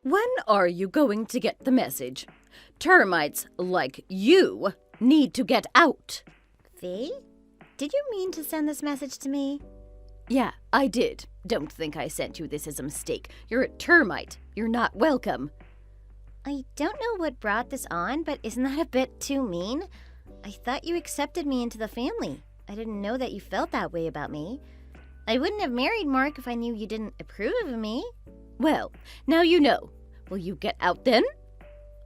When are you going to get the message? Termites like you need to get out. Faye? Did you mean to send this message to me? Yeah, I did. Don't think I sent you this as a mistake. You're a termite. You're not welcome. I don't know what brought this on, but isn't that a bit too mean? I thought you accepted me into the family. I didn't know that you felt that way about me. I wouldn't have married Mark if I knew you didn't approve of me. Well, now you know. Will you get out then?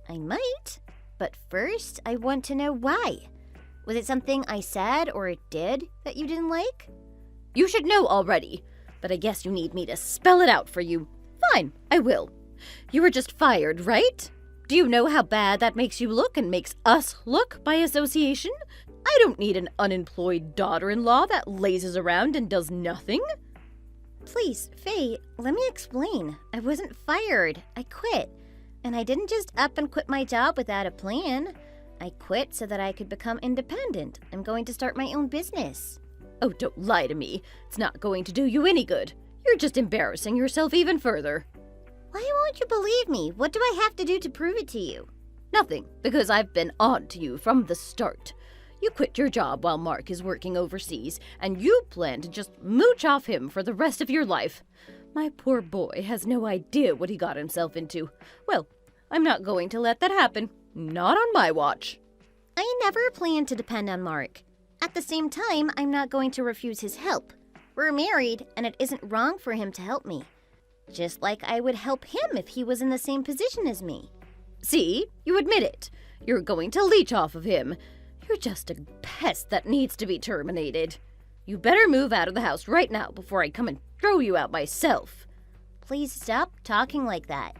I might, but first I want to know why. Was it something I said or did that you didn't like? You should know already, but I guess you need me to spell it out for you. Fine, I will. You were just fired, right? Do you know how bad that makes you look and makes us look by association? I don't need an unemployed daughter-in-law that lazes around and does nothing. Please, Faye, let me explain. I wasn't fired. I quit. And I didn't just up and quit my job without a plan. I quit so that I could become independent. I'm going to start my own business. Oh, don't lie to me. It's not going to do you any good. You're just embarrassing yourself even further. Why won't you believe me? What do I have to do to prove it to you? Nothing, because I've been on to you from the start. You quit your job while Mark is working overseas, and you plan to just mooch off him for the rest of your life. My poor boy has no idea what he got himself into. Well, I'm not going to let that happen. Not on my watch. I never planned to depend on Mark. At the same time, I'm not going to refuse his help. We're married, and it isn't wrong for him to help me. Just like I would help him if he was in the same position as me. See? You admit it. You're going to leech off of him. You're just a pest that needs to be terminated. You better move out of the house right now before I come and throw you out myself. Please stop talking like that.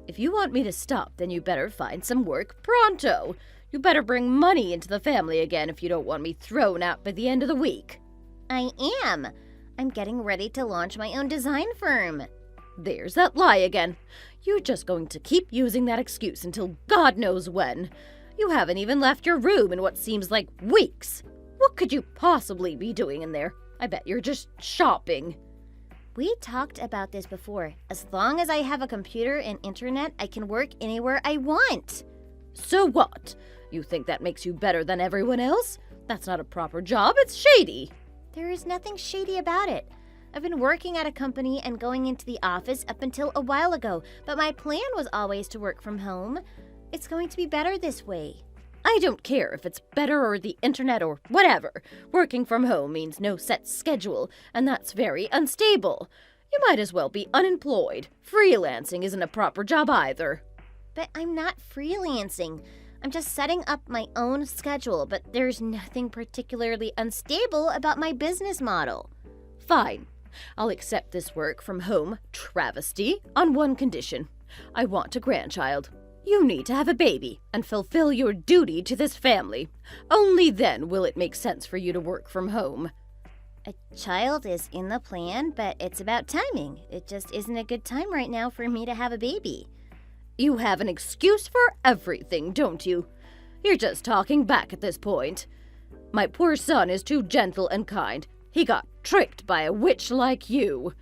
If you want me to stop, then you better find some work pronto. You better bring money into the family again if you don't want me thrown out by the end of the week. I am. I'm getting ready to launch my own design firm. There's that lie again. You're just going to keep using that excuse until God knows when. You haven't even left your room in what seems like weeks. What could you possibly be doing in there? I bet you're just shopping. We talked about this before. As long as I have a computer and internet, I can work anywhere I want. So what? You think that makes you better than everyone else? That's not a proper job, it's shady. There is nothing shady about it. I've been working at a company and going into the office up until a while ago, but my plan was always to work from home. It's going to be better this way. I don't care if it's better or the internet or whatever. Working from home means no set schedule, and that's very unstable. You might as well be unemployed. Freelancing isn't a proper job either. But I'm not freelancing. I'm just setting up my own schedule, but there's nothing particularly unstable about my business model. Fine. I'll accept this work from home travesty on one condition. I want a grandchild. You need to have a baby and fulfill your duty to this family. Only then will it make sense for you to work from home. A child is in the plan, but it's about timing. It just isn't a good time right now for me to have a baby. You have an excuse for everything, don't you? You're just talking back at this point. My poor son is too gentle and kind. He got tricked by a witch like you.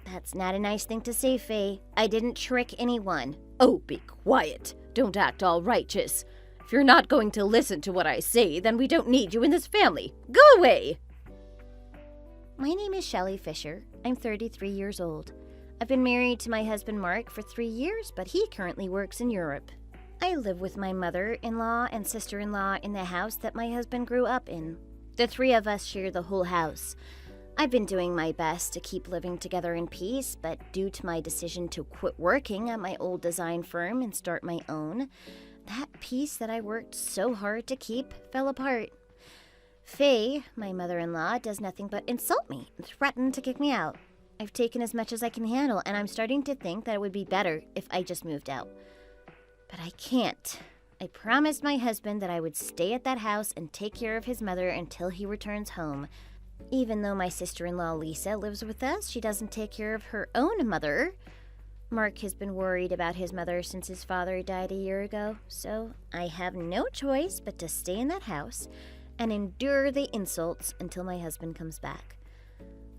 That's not a nice thing to say, Faye. I didn't trick anyone. Oh, be quiet. Don't act all righteous. If you're not going to listen to what I say, then we don't need you in this family. Go away! My name is Shelley Fisher. I'm 33 years old. I've been married to my husband Mark for 3 years, but he currently works in Europe. I live with my mother-in-law and sister-in-law in the house that my husband grew up in. The three of us share the whole house. I've been doing my best to keep living together in peace, but due to my decision to quit working at my old design firm and start my own, that peace that I worked so hard to keep fell apart. Faye, my mother-in-law, does nothing but insult me and threaten to kick me out. I've taken as much as I can handle, and I'm starting to think that it would be better if I just moved out. But I can't. I promised my husband that I would stay at that house and take care of his mother until he returns home. Even though my sister-in-law Lisa lives with us, she doesn't take care of her own mother. Mark has been worried about his mother since his father died a year ago, so I have no choice but to stay in that house and endure the insults until my husband comes back.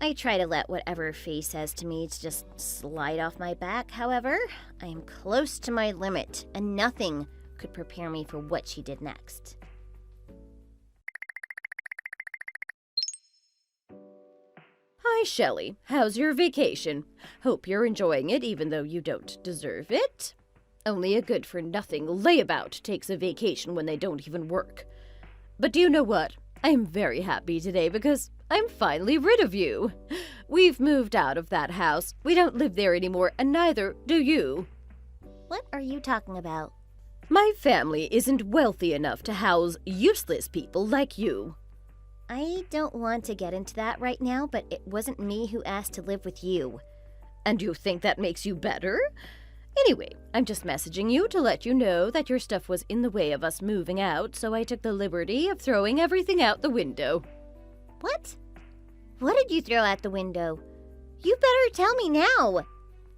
I try to let whatever Faye says to me to just slide off my back. However, I am close to my limit, and nothing could prepare me for what she did next. Hi, Shelley. How's your vacation? Hope you're enjoying it even though you don't deserve it. Only a good-for-nothing layabout takes a vacation when they don't even work. But do you know what? I am very happy today because I'm finally rid of you. We've moved out of that house. We don't live there anymore, and neither do you. What are you talking about? My family isn't wealthy enough to house useless people like you. I don't want to get into that right now, but it wasn't me who asked to live with you. And you think that makes you better? Anyway, I'm just messaging you to let you know that your stuff was in the way of us moving out, so I took the liberty of throwing everything out the window. What? What did you throw out the window? You better tell me now.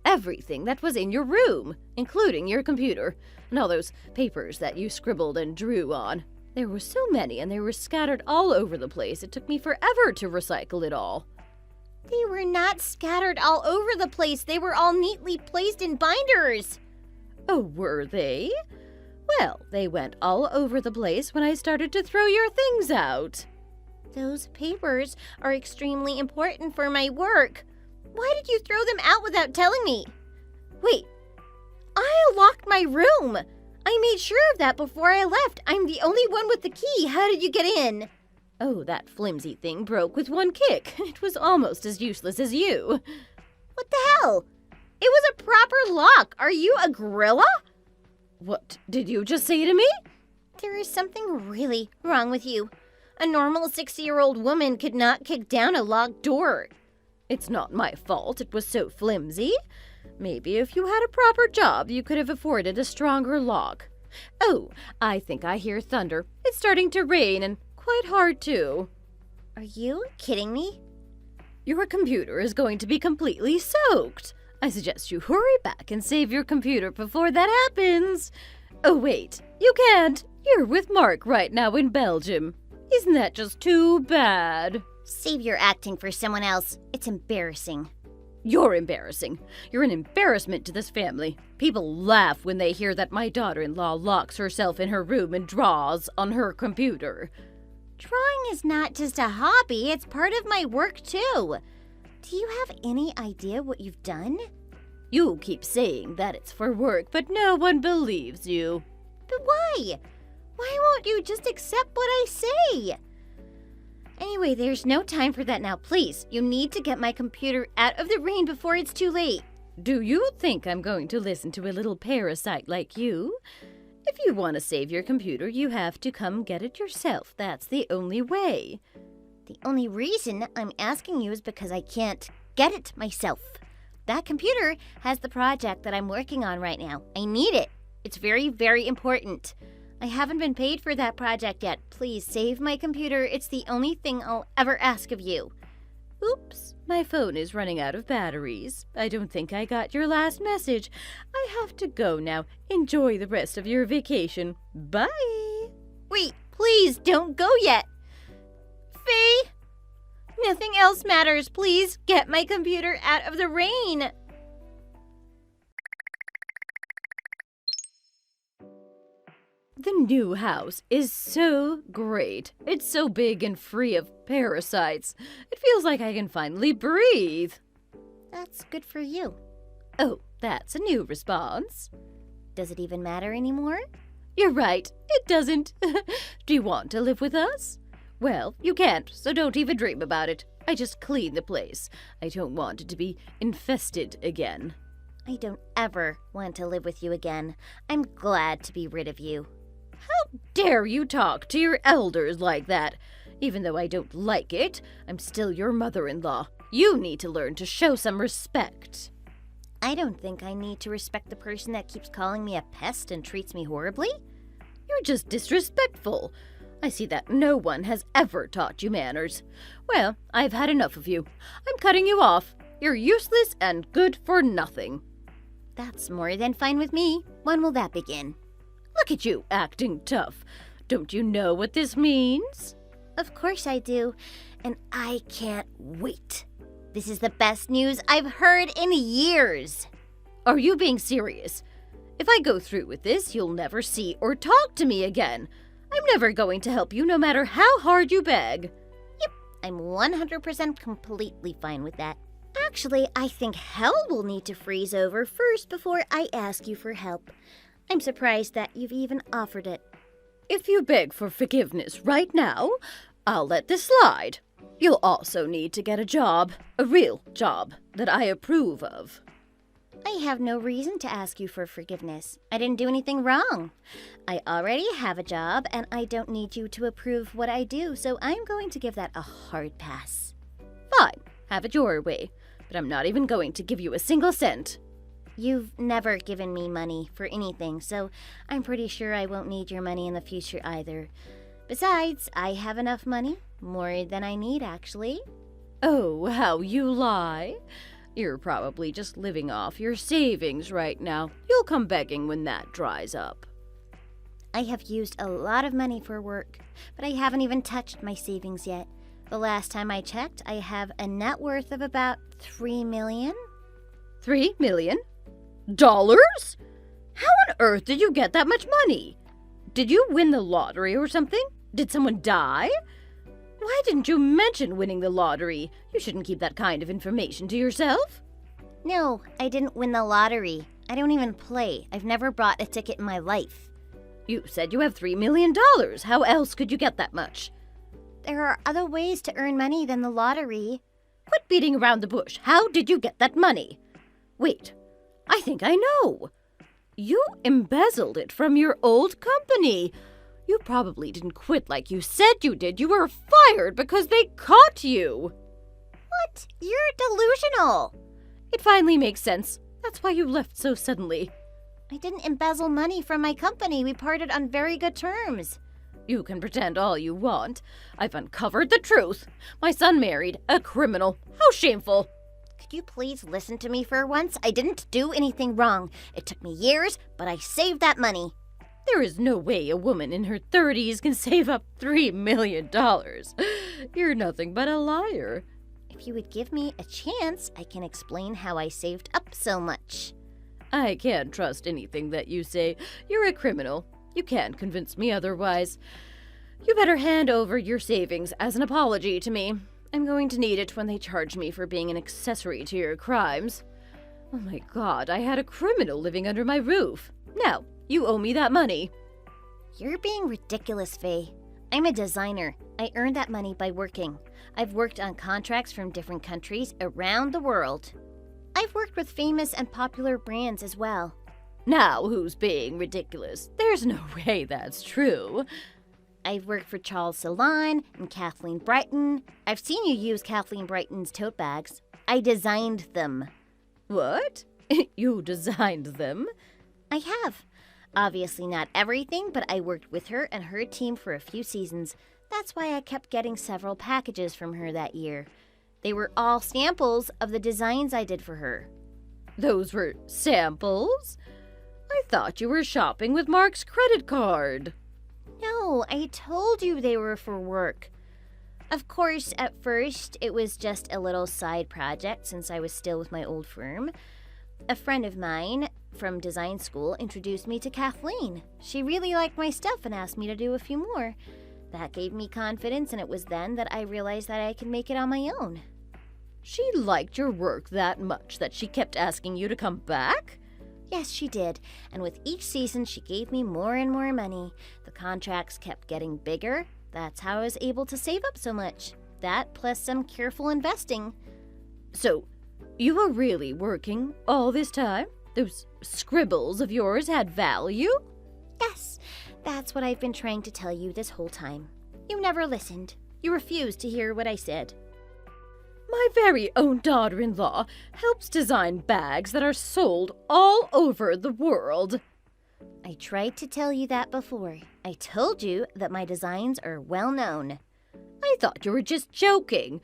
Everything that was in your room, including your computer, and all those papers that you scribbled and drew on. There were so many, and they were scattered all over the place. It took me forever to recycle it all. They were not scattered all over the place. They were all neatly placed in binders. Oh, were they? Well, they went all over the place when I started to throw your things out. Those papers are extremely important for my work. Why did you throw them out without telling me? Wait, I locked my room. I made sure of that before I left. I'm the only one with the key. How did you get in? Oh, that flimsy thing broke with one kick. It was almost as useless as you. What the hell? It was a proper lock. Are you a gorilla? What did you just say to me? There is something really wrong with you. A normal 60-year-old woman could not kick down a locked door. It's not my fault it was so flimsy. Maybe if you had a proper job, you could have afforded a stronger lock. Oh, I think I hear thunder. It's starting to rain, and quite hard, too. Are you kidding me? Your computer is going to be completely soaked. I suggest you hurry back and save your computer before that happens. Oh, wait, you can't. You're with Mark right now in Belgium. Isn't that just too bad? Save your acting for someone else. It's embarrassing. You're embarrassing. You're an embarrassment to this family. People laugh when they hear that my daughter-in-law locks herself in her room and draws on her computer. Drawing is not just a hobby, it's part of my work too. Do you have any idea what you've done? You keep saying that it's for work, but no one believes you. But why? Why won't you just accept what I say? Anyway, there's no time for that now. Please, you need to get my computer out of the rain before it's too late. Do you think I'm going to listen to a little parasite like you? If you want to save your computer, you have to come get it yourself. That's the only way. The only reason I'm asking you is because I can't get it myself. That computer has the project that I'm working on right now. I need it. It's very, very important. I haven't been paid for that project yet. Please save my computer. It's the only thing I'll ever ask of you. Oops, my phone is running out of batteries. I don't think I got your last message. I have to go now. Enjoy the rest of your vacation. Bye. Wait, please don't go yet. Faye? Nothing else matters. Please get my computer out of the rain. The new house is so great. It's so big and free of parasites. It feels like I can finally breathe. That's good for you. Oh, that's a new response. Does it even matter anymore? You're right, it doesn't. Do you want to live with us? Well, you can't, so don't even dream about it. I just cleaned the place. I don't want it to be infested again. I don't ever want to live with you again. I'm glad to be rid of you. How dare you talk to your elders like that? Even though I don't like it, I'm still your mother-in-law. You need to learn to show some respect. I don't think I need to respect the person that keeps calling me a pest and treats me horribly. You're just disrespectful. I see that no one has ever taught you manners. Well, I've had enough of you. I'm cutting you off. You're useless and good for nothing. That's more than fine with me. When will that begin? Look at you, acting tough. Don't you know what this means? Of course I do, and I can't wait. This is the best news I've heard in years. Are you being serious? If I go through with this, you'll never see or talk to me again. I'm never going to help you no matter how hard you beg. Yep, I'm 100% completely fine with that. Actually, I think hell will need to freeze over first before I ask you for help. I'm surprised that you've even offered it. If you beg for forgiveness right now, I'll let this slide. You'll also need to get a job, a real job that I approve of. I have no reason to ask you for forgiveness. I didn't do anything wrong. I already have a job, and I don't need you to approve what I do, so I'm going to give that a hard pass. Fine, have it your way, but I'm not even going to give you a single cent. You've never given me money for anything, so I'm pretty sure I won't need your money in the future either. Besides, I have enough money, more than I need actually. Oh, how you lie. You're probably just living off your savings right now. You'll come begging when that dries up. I have used a lot of money for work, but I haven't even touched my savings yet. The last time I checked, I have a net worth of about $3 million. $3 million? How on earth did you get that much money? Did you win the lottery or something? Did someone die? Why didn't you mention winning the lottery? You shouldn't keep that kind of information to yourself. No, I didn't win the lottery. I don't even play. I've never bought a ticket in my life. You said you have $3 million. How else could you get that much? There are other ways to earn money than the lottery. Quit beating around the bush. How did you get that money? Wait, I think I know. You embezzled it from your old company. You probably didn't quit like you said you did. You were fired because they caught you. What? You're delusional. It finally makes sense. That's why you left so suddenly. I didn't embezzle money from my company. We parted on very good terms. You can pretend all you want. I've uncovered the truth. My son married a criminal. How shameful. Could you please listen to me for once? I didn't do anything wrong. It took me years, but I saved that money. There is no way a woman in her 30s can save up $3 million. You're nothing but a liar. If you would give me a chance, I can explain how I saved up so much. I can't trust anything that you say. You're a criminal. You can't convince me otherwise. You better hand over your savings as an apology to me. I'm going to need it when they charge me for being an accessory to your crimes. Oh my God, I had a criminal living under my roof. Now, you owe me that money. You're being ridiculous, Faye. I'm a designer. I earned that money by working. I've worked on contracts from different countries around the world. I've worked with famous and popular brands as well. Now who's being ridiculous? There's no way that's true. I've worked for Charles Salon and Kathleen Brighton. I've seen you use Kathleen Brighton's tote bags. I designed them. What? You designed them? I have. Obviously not everything, but I worked with her and her team for a few seasons. That's why I kept getting several packages from her that year. They were all samples of the designs I did for her. Those were samples? I thought you were shopping with Mark's credit card. No, I told you they were for work. Of course, at first, it was just a little side project since I was still with my old firm. A friend of mine from design school introduced me to Kathleen. She really liked my stuff and asked me to do a few more. That gave me confidence, and it was then that I realized that I could make it on my own. She liked your work that much that she kept asking you to come back? Yes, she did, and with each season she gave me more and more money. The contracts kept getting bigger. That's how I was able to save up so much. That plus some careful investing. So, you were really working all this time? Those scribbles of yours had value? Yes, that's what I've been trying to tell you this whole time. You never listened. You refused to hear what I said. My very own daughter-in-law helps design bags that are sold all over the world. I tried to tell you that before. I told you that my designs are well known. I thought you were just joking.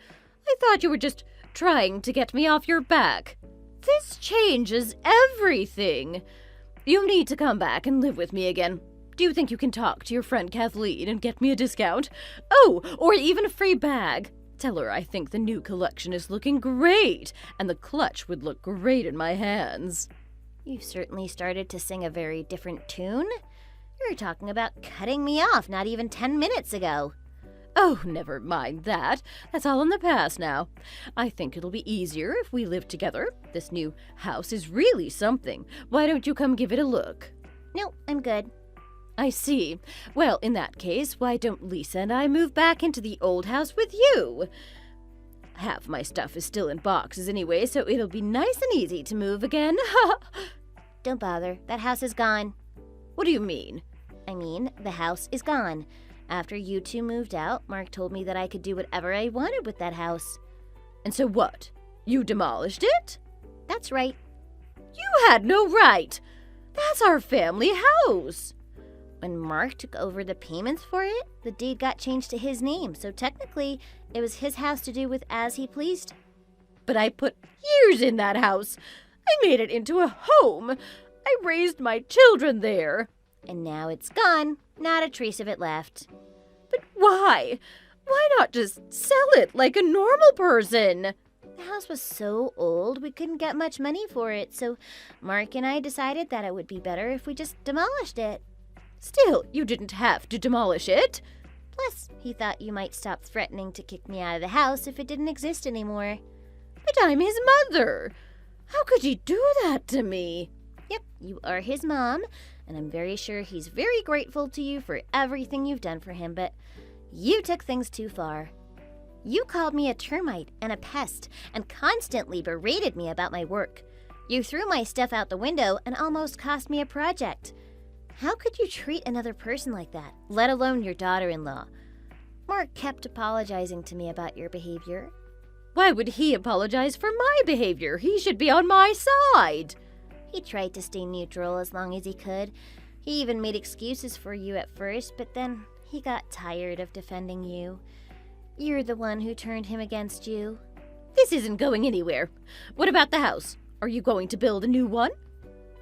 I thought you were just trying to get me off your back. This changes everything. You need to come back and live with me again. Do you think you can talk to your friend Kathleen and get me a discount? Oh, or even a free bag? Tell her I think the new collection is looking great, and the clutch would look great in my hands. You've certainly started to sing a very different tune. You were talking about cutting me off not even 10 minutes ago. Oh, never mind that. That's all in the past now. I think it'll be easier if we live together. This new house is really something. Why don't you come give it a look? No, I'm good. I see. Well, in that case, why don't Lisa and I move back into the old house with you? Half my stuff is still in boxes anyway, so it'll be nice and easy to move again. Don't bother. That house is gone. What do you mean? I mean, the house is gone. After you two moved out, Mark told me that I could do whatever I wanted with that house. And so what? You demolished it? That's right. You had no right. That's our family house. When Mark took over the payments for it, the deed got changed to his name, so technically, it was his house to do with as he pleased. But I put years in that house. I made it into a home. I raised my children there. And now it's gone. Not a trace of it left. But why? Why not just sell it like a normal person? The house was so old, we couldn't get much money for it, so Mark and I decided that it would be better if we just demolished it. Still, you didn't have to demolish it. Plus, he thought you might stop threatening to kick me out of the house if it didn't exist anymore. But I'm his mother. How could he do that to me? Yep, you are his mom, and I'm very sure he's very grateful to you for everything you've done for him, but you took things too far. You called me a termite and a pest and constantly berated me about my work. You threw my stuff out the window and almost cost me a project. How could you treat another person like that, let alone your daughter-in-law? Mark kept apologizing to me about your behavior. Why would he apologize for my behavior? He should be on my side. He tried to stay neutral as long as he could. He even made excuses for you at first, but then he got tired of defending you. You're the one who turned him against you. This isn't going anywhere. What about the house? Are you going to build a new one?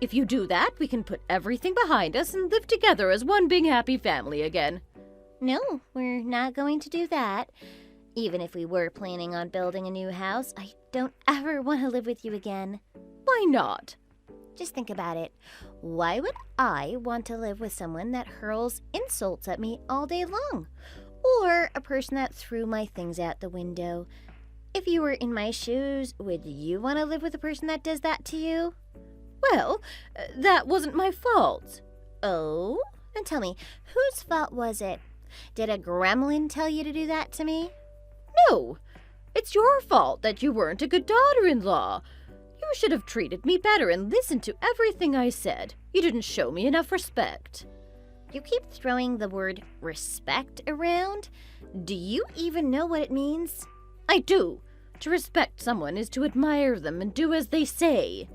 If you do that, we can put everything behind us and live together as one big happy family again. No, we're not going to do that. Even if we were planning on building a new house, I don't ever want to live with you again. Why not? Just think about it. Why would I want to live with someone that hurls insults at me all day long? Or a person that threw my things out the window? If you were in my shoes, would you want to live with a person that does that to you? Well, that wasn't my fault. Oh? Then tell me, whose fault was it? Did a gremlin tell you to do that to me? No, it's your fault that you weren't a good daughter-in-law. You should have treated me better and listened to everything I said. You didn't show me enough respect. You keep throwing the word respect around. Do you even know what it means? I do. To respect someone is to admire them and do as they say.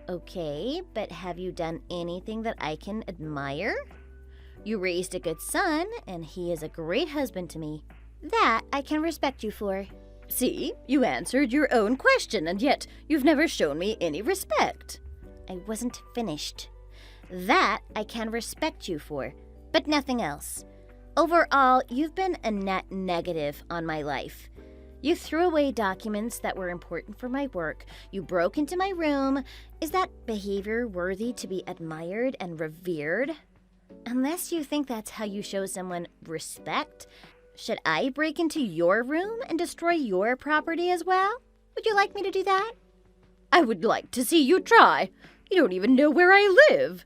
Okay, but have you done anything that I can admire? You raised a good son, and he is a great husband to me. That I can respect you for. See, you answered your own question, and yet you've never shown me any respect. I wasn't finished. That I can respect you for, but nothing else. Overall, you've been a net negative on my life. You threw away documents that were important for my work. You broke into my room. Is that behavior worthy to be admired and revered? Unless you think that's how you show someone respect, should I break into your room and destroy your property as well? Would you like me to do that? I would like to see you try. You don't even know where I live.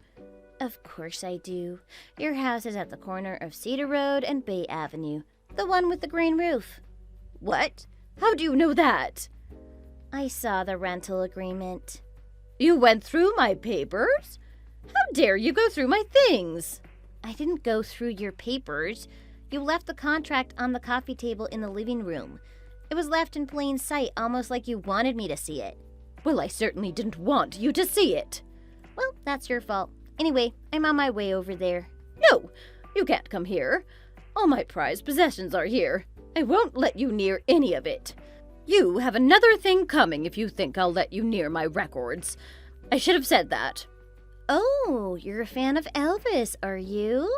Of course I do. Your house is at the corner of Cedar Road and Bay Avenue, the one with the green roof. What? How do you know that? I saw the rental agreement. You went through my papers? How dare you go through my things? I didn't go through your papers. You left the contract on the coffee table in the living room. It was left in plain sight, almost like you wanted me to see it. Well, I certainly didn't want you to see it. Well, that's your fault. Anyway, I'm on my way over there. No, you can't come here. All my prized possessions are here. I won't let you near any of it. You have another thing coming if you think I'll let you near my records. I should have said that. Oh, you're a fan of Elvis, are you?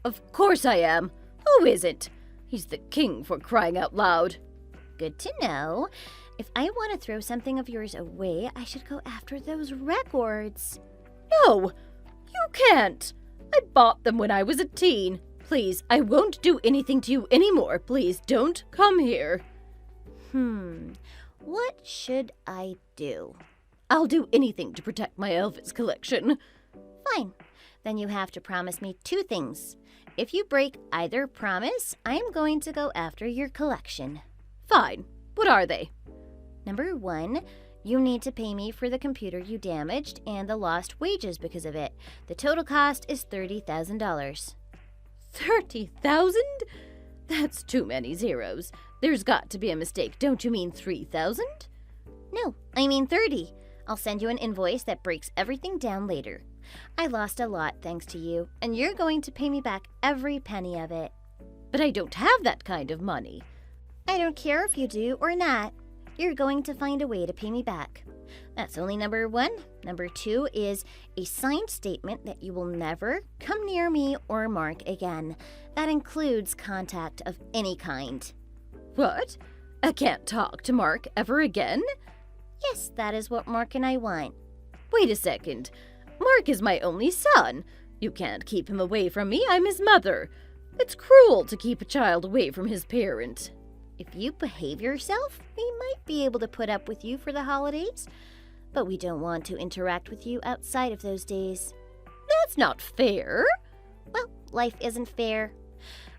Of course I am. Who isn't? He's the king, for crying out loud. Good to know. If I want to throw something of yours away, I should go after those records. No, you can't. I bought them when I was a teen. Please, I won't do anything to you anymore. Please don't come here. What should I do? I'll do anything to protect my Elvis collection. Fine. Then you have to promise me 2 things. If you break either promise, I'm going to go after your collection. Fine. What are they? Number 1, you need to pay me for the computer you damaged and the lost wages because of it. The total cost is $30,000. 30,000? That's too many zeros. There's got to be a mistake. Don't you mean 3,000? No, I mean 30. I'll send you an invoice that breaks everything down later. I lost a lot thanks to you, and you're going to pay me back every penny of it. But I don't have that kind of money. I don't care if you do or not. You're going to find a way to pay me back. That's only number 1. Number 2 is a signed statement that you will never come near me or Mark again. That includes contact of any kind. What? I can't talk to Mark ever again? Yes, that is what Mark and I want. Wait a second. Mark is my only son. You can't keep him away from me. I'm his mother. It's cruel to keep a child away from his parent. If you behave yourself, we might be able to put up with you for the holidays. But we don't want to interact with you outside of those days. That's not fair. Well, life isn't fair.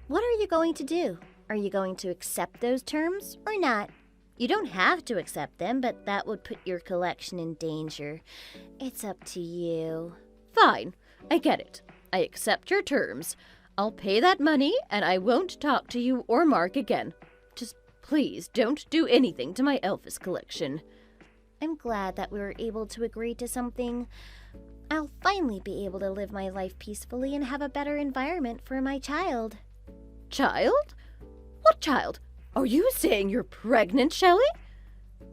What are you going to do? Are you going to accept those terms or not? You don't have to accept them, but that would put your collection in danger. It's up to you. Fine, I get it. I accept your terms. I'll pay that money, and I won't talk to you or Mark again. Just please don't do anything to my Elvis collection. I'm glad that we were able to agree to something. I'll finally be able to live my life peacefully and have a better environment for my child. Child? What child? Are you saying you're pregnant, Shelley?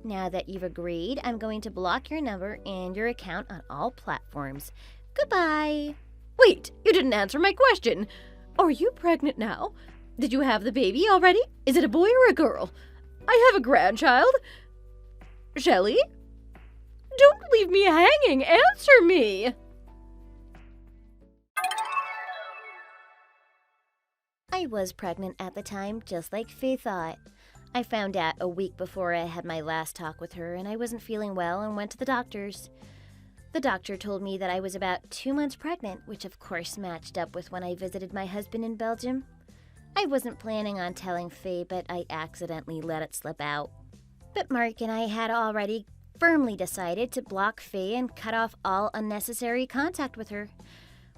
Now that you've agreed, I'm going to block your number and your account on all platforms. Goodbye. Wait, you didn't answer my question. Are you pregnant now? Did you have the baby already? Is it a boy or a girl? I have a grandchild. Shelley? Don't leave me hanging. Answer me. I was pregnant at the time, just like Faye thought. I found out a week before I had my last talk with her, and I wasn't feeling well and went to the doctors. The doctor told me that I was about 2 months pregnant, which of course matched up with when I visited my husband in Belgium. I wasn't planning on telling Faye, but I accidentally let it slip out. But Mark and I had already firmly decided to block Faye and cut off all unnecessary contact with her.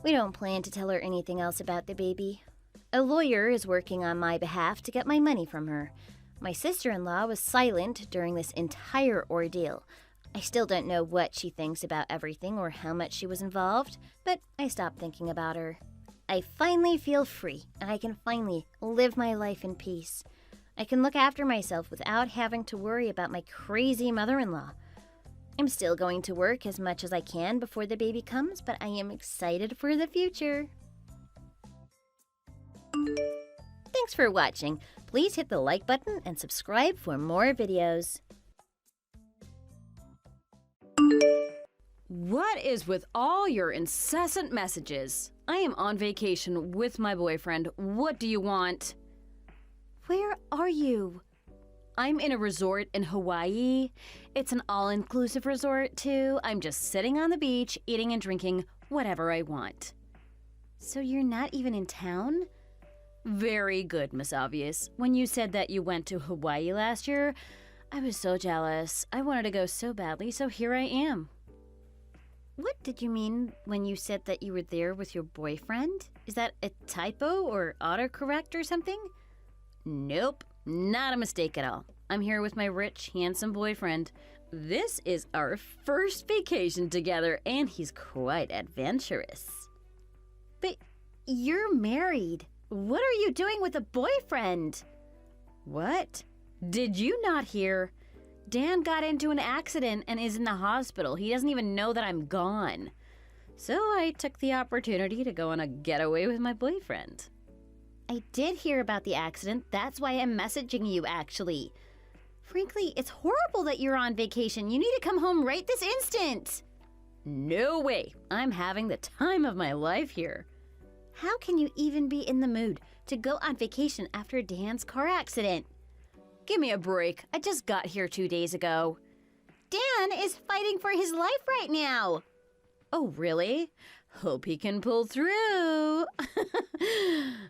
We don't plan to tell her anything else about the baby. A lawyer is working on my behalf to get my money from her. My sister-in-law was silent during this entire ordeal. I still don't know what she thinks about everything or how much she was involved, but I stopped thinking about her. I finally feel free, and I can finally live my life in peace. I can look after myself without having to worry about my crazy mother-in-law. I'm still going to work as much as I can before the baby comes, but I am excited for the future. Thanks for watching. Please hit the like button and subscribe for more videos. What is with all your incessant messages? I am on vacation with my boyfriend. What do you want? Where are you? I'm in a resort in Hawaii. It's an all-inclusive resort, too. I'm just sitting on the beach, eating and drinking whatever I want. So you're not even in town? Very good, Miss Obvious. When you said that you went to Hawaii last year, I was so jealous. I wanted to go so badly, so here I am. What did you mean when you said that you were there with your boyfriend? Is that a typo or autocorrect or something? Nope, not a mistake at all. I'm here with my rich, handsome boyfriend. This is our first vacation together, and he's quite adventurous. But you're married. What are you doing with a boyfriend? What? Did you not hear? Dan got into an accident and is in the hospital. He doesn't even know that I'm gone. So I took the opportunity to go on a getaway with my boyfriend. I did hear about the accident. That's why I'm messaging you, actually. Frankly, it's horrible that you're on vacation. You need to come home right this instant. No way. I'm having the time of my life here. How can you even be in the mood to go on vacation after Dan's car accident? Give me a break. I just got here 2 days ago. Dan is fighting for his life right now. Oh, really? Hope he can pull through.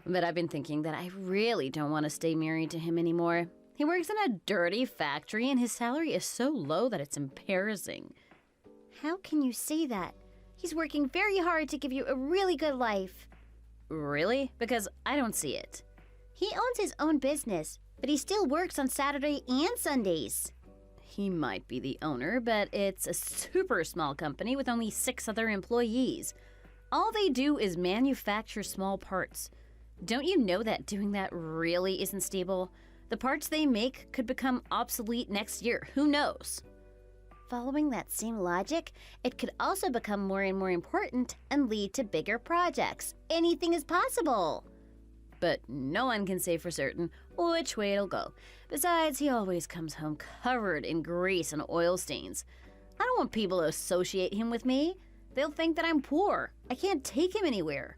But I've been thinking that I really don't want to stay married to him anymore. He works in a dirty factory and his salary is so low that it's embarrassing. How can you say that? He's working very hard to give you a really good life. Really? Because I don't see it. He owns his own business, but he still works on Saturday and Sundays. He might be the owner, but it's a super small company with only 6 other employees. All they do is manufacture small parts. Don't you know that doing that really isn't stable? The parts they make could become obsolete next year. Who knows? Following that same logic, it could also become more and more important and lead to bigger projects. Anything is possible. But no one can say for certain which way it'll go. Besides, he always comes home covered in grease and oil stains. I don't want people to associate him with me. They'll think that I'm poor. I can't take him anywhere.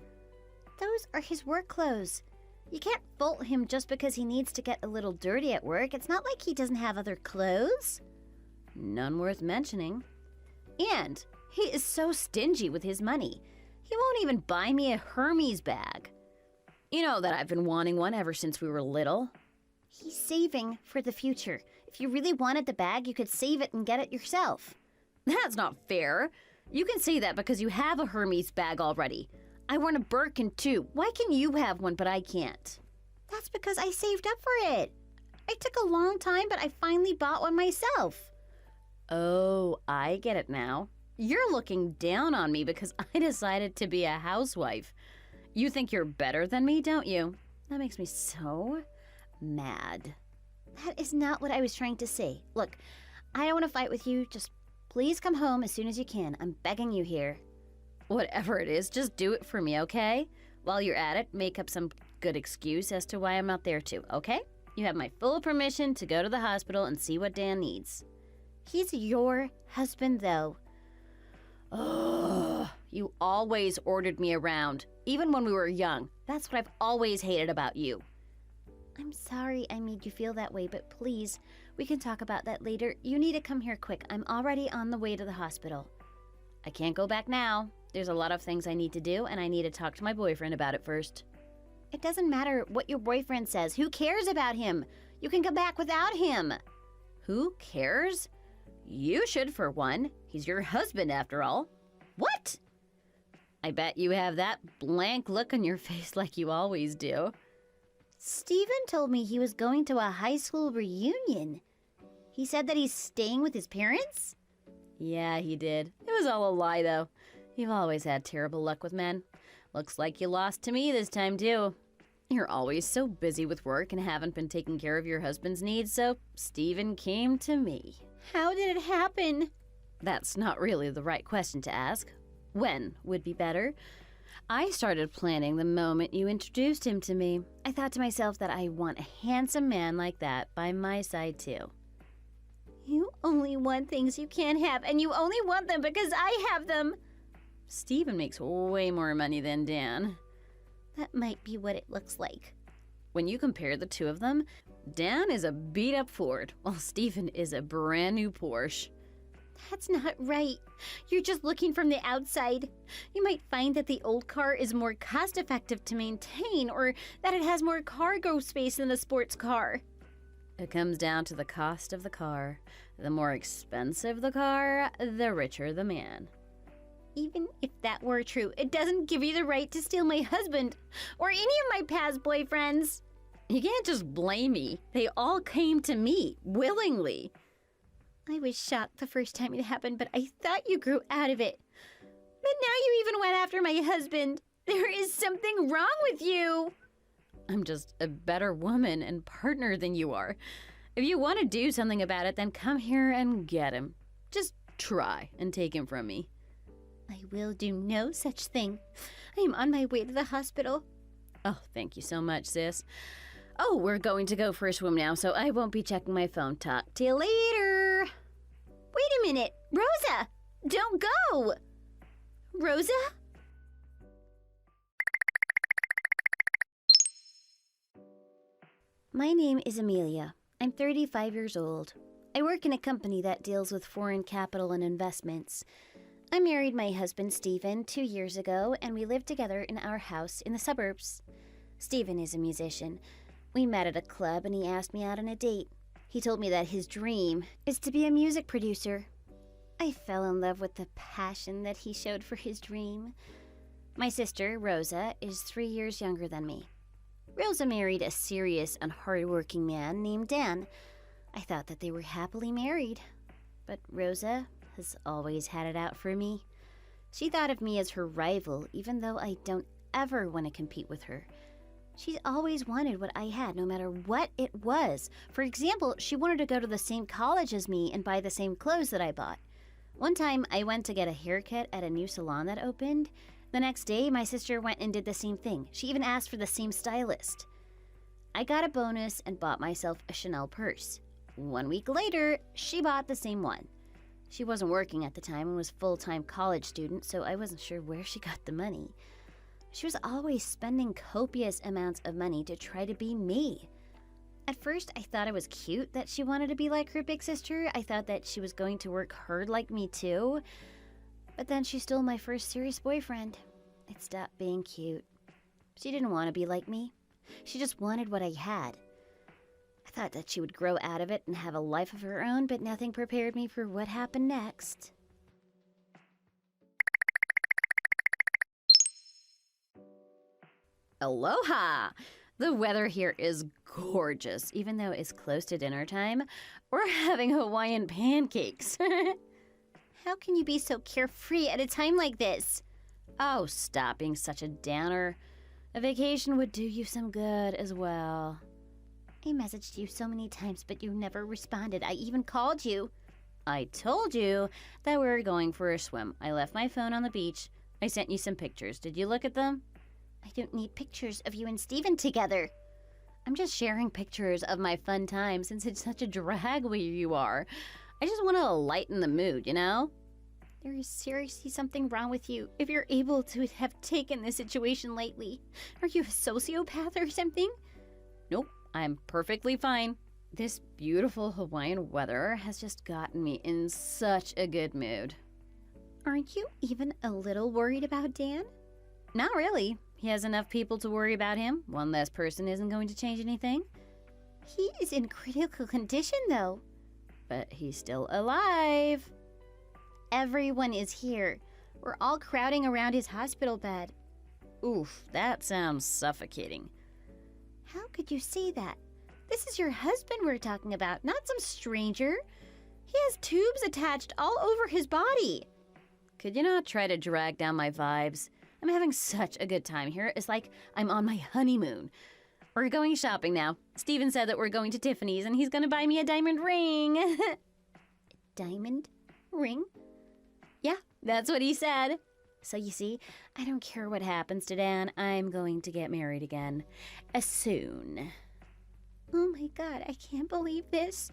Those are his work clothes. You can't fault him just because he needs to get a little dirty at work. It's not like he doesn't have other clothes. None worth mentioning. And he is so stingy with his money. He won't even buy me a Hermes bag. You know that I've been wanting one ever since we were little. He's saving for the future. If you really wanted the bag, you could save it and get it yourself. That's not fair. You can say that because you have a Hermes bag already. I want a Birkin too. Why can you have one but I can't? That's because I saved up for it. It took a long time, but I finally bought one myself. Oh, I get it now. You're looking down on me because I decided to be a housewife. You think you're better than me, don't you? That makes me so mad. That is not what I was trying to say. Look, I don't want to fight with you. Just please come home as soon as you can. I'm begging you here. Whatever it is, just do it for me, okay? While you're at it, make up some good excuse as to why I'm not there too, okay? You have my full permission to go to the hospital and see what Dan needs. He's your husband, though. Ugh, you always ordered me around, even when we were young. That's what I've always hated about you. I'm sorry I made you feel that way, but please, we can talk about that later. You need to come here quick. I'm already on the way to the hospital. I can't go back now. There's a lot of things I need to do, and I need to talk to my boyfriend about it first. It doesn't matter what your boyfriend says. Who cares about him? You can come back without him. Who cares? You should, for one. He's your husband, after all. What? I bet you have that blank look on your face like you always do. Steven told me he was going to a high school reunion. He said that he's staying with his parents? Yeah, he did. It was all a lie, though. You've always had terrible luck with men. Looks like you lost to me this time, too. You're always so busy with work and haven't been taking care of your husband's needs, so Steven came to me. How did it happen? That's not really the right question to ask. When would be better. I started planning the moment you introduced him to me. I thought to myself that I want a handsome man like that by my side, too. You only want things you can't have, and you only want them because I have them. Steven makes way more money than Dan. That might be what it looks like. When you compare the two of them, Dan is a beat-up Ford, while Steven is a brand-new Porsche. That's not right. You're just looking from the outside. You might find that the old car is more cost-effective to maintain, or that it has more cargo space than a sports car. It comes down to the cost of the car. The more expensive the car, the richer the man. Even if that were true, it doesn't give you the right to steal my husband or any of my past boyfriends. You can't just blame me. They all came to me, willingly. I was shocked the first time it happened, but I thought you grew out of it. But now you even went after my husband. There is something wrong with you. I'm just a better woman and partner than you are. If you want to do something about it, then come here and get him. Just try and take him from me. I will do no such thing. I am on my way to the hospital. Oh, thank you so much, sis. Oh, we're going to go for a swim now, so I won't be checking my phone. Talk to you later. Wait a minute! Rosa! Don't go! Rosa? My name is Amelia. I'm 35 years old. I work in a company that deals with foreign capital and investments. I married my husband, Stephen, 2 years ago, and we live together in our house in the suburbs. Stephen is a musician. We met at a club and he asked me out on a date. He told me that his dream is to be a music producer. I fell in love with the passion that he showed for his dream. My sister, Rosa, is 3 years younger than me. Rosa married a serious and hard-working man named Dan. I thought that they were happily married. But Rosa has always had it out for me. She thought of me as her rival, even though I don't ever want to compete with her. She's always wanted what I had, no matter what it was. For example, she wanted to go to the same college as me and buy the same clothes that I bought. One time, I went to get a haircut at a new salon that opened. The next day, my sister went and did the same thing. She even asked for the same stylist. I got a bonus and bought myself a Chanel purse. 1 week later, she bought the same one. She wasn't working at the time and was a full-time college student, so I wasn't sure where she got the money. She was always spending copious amounts of money to try to be me. At first, I thought it was cute that she wanted to be like her big sister. I thought that she was going to work hard like me too. But then she stole my first serious boyfriend. It stopped being cute. She didn't want to be like me. She just wanted what I had. I thought that she would grow out of it and have a life of her own, but nothing prepared me for what happened next. Aloha! The weather here is gorgeous, even though it's close to dinner time. We're having Hawaiian pancakes. How can you be so carefree at a time like this? Oh, stop being such a downer. A vacation would do you some good as well. I messaged you so many times, but you never responded. I even called you. I told you that we were going for a swim. I left my phone on the beach. I sent you some pictures. Did you look at them? I don't need pictures of you and Stephen together. I'm just sharing pictures of my fun time since it's such a drag where you are. I just want to lighten the mood, you know? There is seriously something wrong with you if you're able to have taken this situation lightly. Are you a sociopath or something? Nope, I'm perfectly fine. This beautiful Hawaiian weather has just gotten me in such a good mood. Aren't you even a little worried about Dan? Not really. He has enough people to worry about him. One less person isn't going to change anything. He is in critical condition, though. But he's still alive. Everyone is here. We're all crowding around his hospital bed. Oof, that sounds suffocating. How could you say that? This is your husband we're talking about, not some stranger. He has tubes attached all over his body. Could you not try to drag down my vibes? I'm having such a good time here. It's like I'm on my honeymoon. We're going shopping now. Steven said that we're going to Tiffany's and he's going to buy me a diamond ring. A diamond ring? Yeah, that's what he said. So you see, I don't care what happens to Dan. I'm going to get married again. Soon. Oh my God, I can't believe this.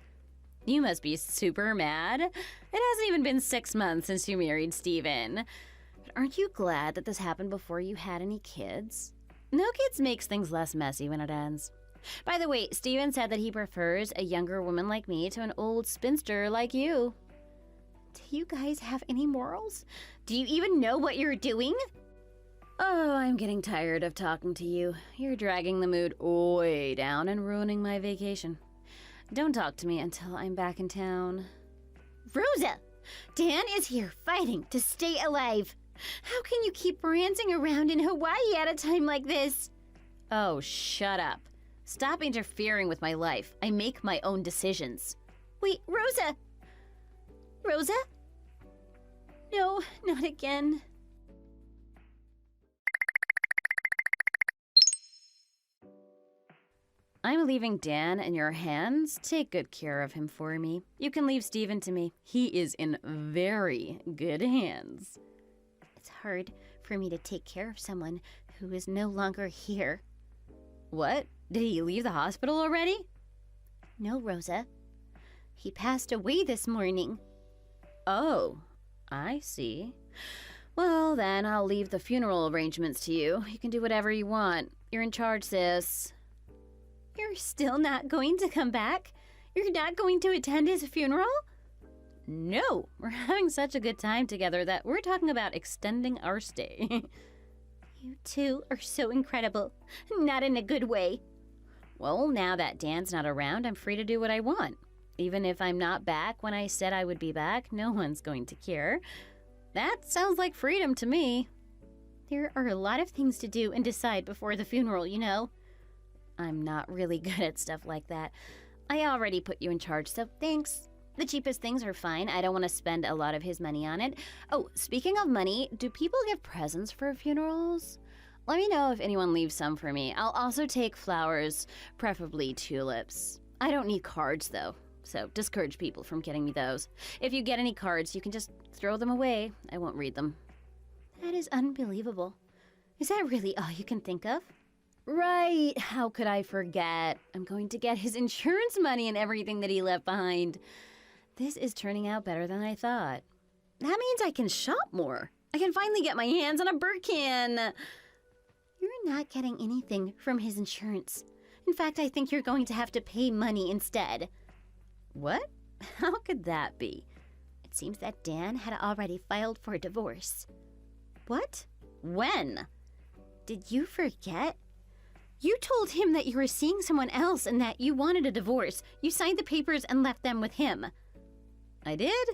You must be super mad. It hasn't even been 6 months since you married Steven. But aren't you glad that this happened before you had any kids? No kids makes things less messy when it ends. By the way, Steven said that he prefers a younger woman like me to an old spinster like you. Do you guys have any morals? Do you even know what you're doing? Oh, I'm getting tired of talking to you. You're dragging the mood way down and ruining my vacation. Don't talk to me until I'm back in town. Rosa! Dan is here fighting to stay alive. How can you keep ranting around in Hawaii at a time like this? Oh, shut up. Stop interfering with my life. I make my own decisions. Wait, Rosa! Rosa? No, not again. I'm leaving Dan in your hands. Take good care of him for me. You can leave Steven to me. He is in very good hands. It's hard for me to take care of someone who is no longer here. What? Did he leave the hospital already? No, Rosa. He passed away this morning. Oh, I see. Well, then I'll leave the funeral arrangements to you. You can do whatever you want. You're in charge, sis. You're still not going to come back? You're not going to attend his funeral? No, we're having such a good time together that we're talking about extending our stay. You two are so incredible. Not in a good way. Well, now that Dan's not around, I'm free to do what I want. Even if I'm not back when I said I would be back, no one's going to care. That sounds like freedom to me. There are a lot of things to do and decide before the funeral, you know. I'm not really good at stuff like that. I already put you in charge, so thanks. The cheapest things are fine. I don't want to spend a lot of his money on it. Oh, speaking of money, do people give presents for funerals? Let me know if anyone leaves some for me. I'll also take flowers, preferably tulips. I don't need cards, though, so discourage people from getting me those. If you get any cards, you can just throw them away. I won't read them. That is unbelievable. Is that really all you can think of? Right. How could I forget? I'm going to get his insurance money and everything that he left behind. This is turning out better than I thought. That means I can shop more. I can finally get my hands on a Birkin. You're not getting anything from his insurance. In fact, I think you're going to have to pay money instead. What? How could that be? It seems that Dan had already filed for a divorce. What? When? Did you forget? You told him that you were seeing someone else and that you wanted a divorce. You signed the papers and left them with him. I did?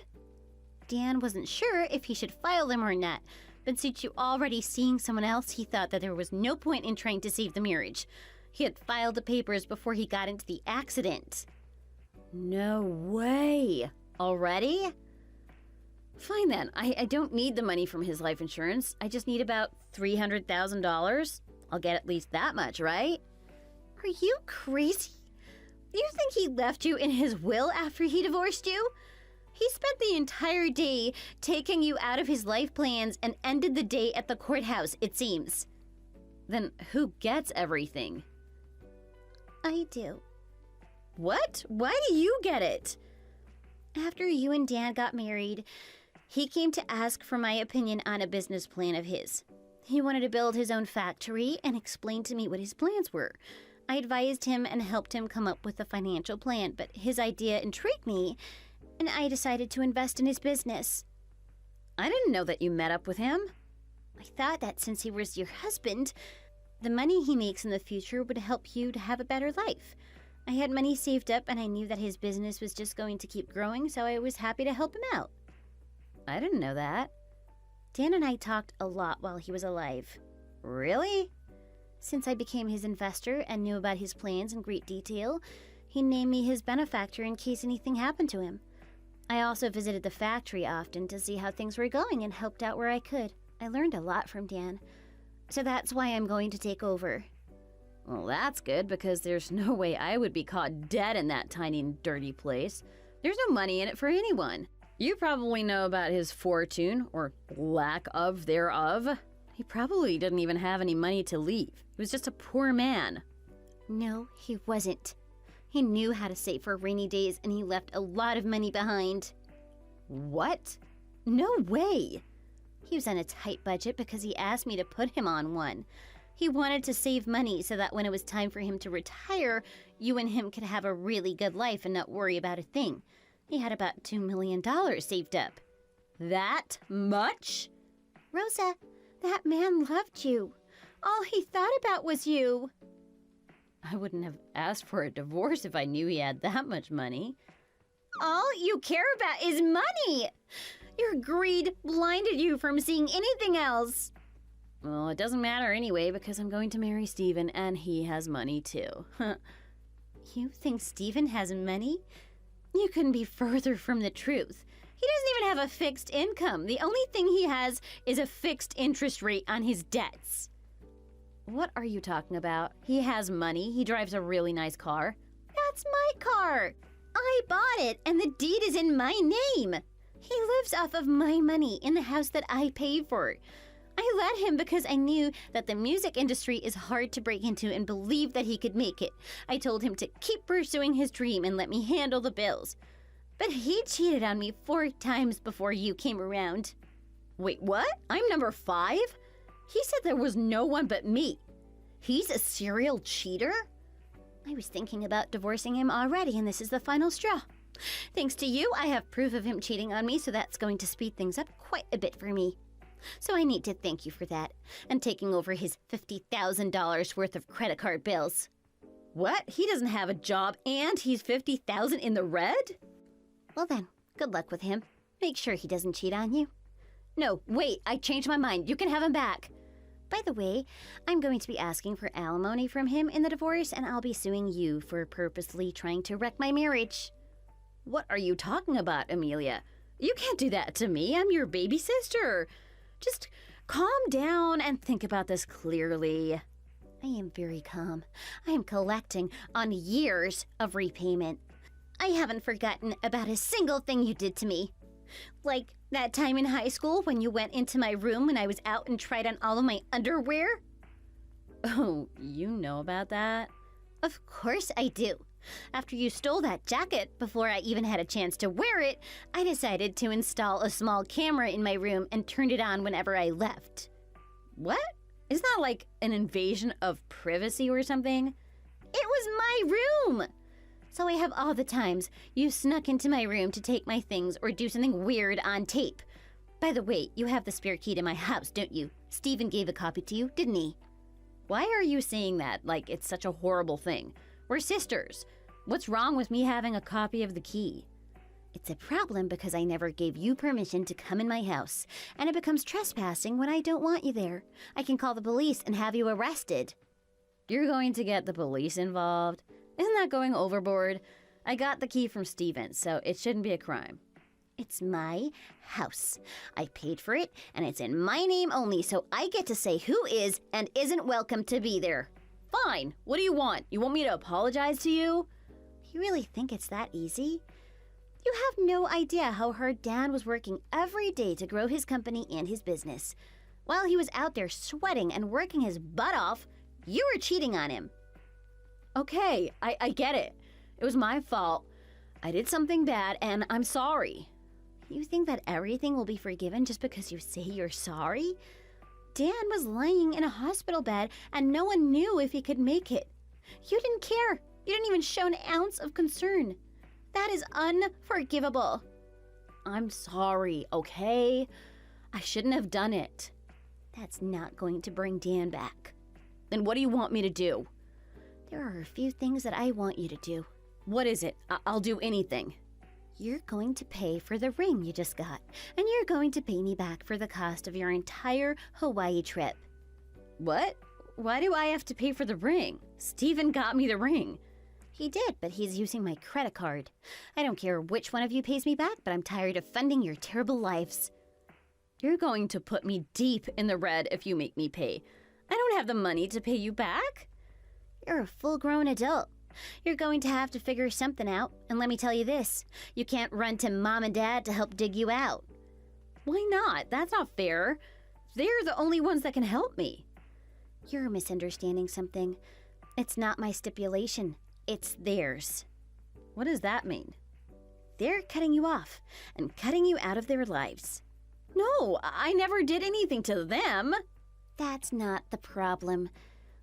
Dan wasn't sure if he should file them or not, but since you already seeing someone else, he thought that there was no point in trying to save the marriage. He had filed the papers before he got into the accident. No way. Already? Fine then. I don't need the money from his life insurance. I just need about $300,000. I'll get at least that much, right? Are you crazy? You think he left you in his will after he divorced you? He spent the entire day taking you out of his life plans and ended the day at the courthouse, it seems. Then who gets everything? I do. What? Why do you get it? After you and Dan got married, he came to ask for my opinion on a business plan of his. He wanted to build his own factory and explained to me what his plans were. I advised him and helped him come up with a financial plan, but his idea intrigued me, and I decided to invest in his business. I didn't know that you met up with him. I thought that since he was your husband, the money he makes in the future would help you to have a better life. I had money saved up and I knew that his business was just going to keep growing, so I was happy to help him out. I didn't know that. Dan and I talked a lot while he was alive. Really? Since I became his investor and knew about his plans in great detail, he named me his benefactor in case anything happened to him. I also visited the factory often to see how things were going and helped out where I could. I learned a lot from Dan. So that's why I'm going to take over. Well, that's good, because there's no way I would be caught dead in that tiny and dirty place. There's no money in it for anyone. You probably know about his fortune, or lack of thereof. He probably didn't even have any money to leave. He was just a poor man. No, he wasn't. He knew how to save for rainy days, and he left a lot of money behind. What? No way! He was on a tight budget because he asked me to put him on one. He wanted to save money so that when it was time for him to retire, you and him could have a really good life and not worry about a thing. He had about $2 million saved up. That much? Rosa, that man loved you. All he thought about was you. I wouldn't have asked for a divorce if I knew he had that much money. All you care about is money! Your greed blinded you from seeing anything else. Well, it doesn't matter anyway, because I'm going to marry Steven, and he has money too. You think Steven has money? You couldn't be further from the truth. He doesn't even have a fixed income. The only thing he has is a fixed interest rate on his debts. What are you talking about? He has money. He drives a really nice car. That's my car. I bought it, and the deed is in my name. He lives off of my money in the house that I paid for. I let him because I knew that the music industry is hard to break into and believed that he could make it. I told him to keep pursuing his dream and let me handle the bills. But he cheated on me 4 times before you came around. Wait, what? I'm number 5? He said there was no one but me. He's a serial cheater? I was thinking about divorcing him already, and this is the final straw. Thanks to you, I have proof of him cheating on me, so that's going to speed things up quite a bit for me. So I need to thank you for that, and taking over his $50,000 worth of credit card bills. What? He doesn't have a job and he's $50,000 in the red? Well then, good luck with him. Make sure he doesn't cheat on you. No, wait, I changed my mind. You can have him back. By the way, I'm going to be asking for alimony from him in the divorce, and I'll be suing you for purposely trying to wreck my marriage. What are you talking about, Amelia? You can't do that to me. I'm your baby sister. Just calm down and think about this clearly. I am very calm. I am collecting on years of repayment. I haven't forgotten about a single thing you did to me. Like that time in high school when you went into my room when I was out and tried on all of my underwear? Oh, you know about that? Of course I do. After you stole that jacket, before I even had a chance to wear it, I decided to install a small camera in my room and turned it on whenever I left. What? Isn't that like an invasion of privacy or something? It was my room! So I have all the times you snuck into my room to take my things or do something weird on tape. By the way, you have the spare key to my house, don't you? Steven gave a copy to you, didn't he? Why are you saying that like it's such a horrible thing? We're sisters. What's wrong with me having a copy of the key? It's a problem because I never gave you permission to come in my house, and it becomes trespassing when I don't want you there. I can call the police and have you arrested. You're going to get the police involved? Isn't that going overboard? I got the key from Steven, so it shouldn't be a crime. It's my house. I paid for it, and it's in my name only, so I get to say who is and isn't welcome to be there. Fine. What do you want? You want me to apologize to you? You really think it's that easy? You have no idea how hard Dan was working every day to grow his company and his business. While he was out there sweating and working his butt off, you were cheating on him. Okay, I get it. It was my fault. I did something bad, and I'm sorry. You think that everything will be forgiven just because you say you're sorry? Dan was lying in a hospital bed, and no one knew if he could make it. You didn't care. You didn't even show an ounce of concern. That is unforgivable. I'm sorry, okay? I shouldn't have done it. That's not going to bring Dan back. Then what do you want me to do? There are a few things that I want you to do. What is it? I'll do anything. You're going to pay for the ring you just got, and you're going to pay me back for the cost of your entire Hawaii trip. What? Why do I have to pay for the ring? Steven got me the ring. He did, but he's using my credit card. I don't care which one of you pays me back, but I'm tired of funding your terrible lives. You're going to put me deep in the red if you make me pay. I don't have the money to pay you back. You're a full-grown adult. You're going to have to figure something out, and let me tell you this, you can't run to Mom and Dad to help dig you out. Why not? That's not fair. They're the only ones that can help me. You're misunderstanding something. It's not my stipulation. It's theirs. What does that mean? They're cutting you off and cutting you out of their lives. No, I never did anything to them. That's not the problem.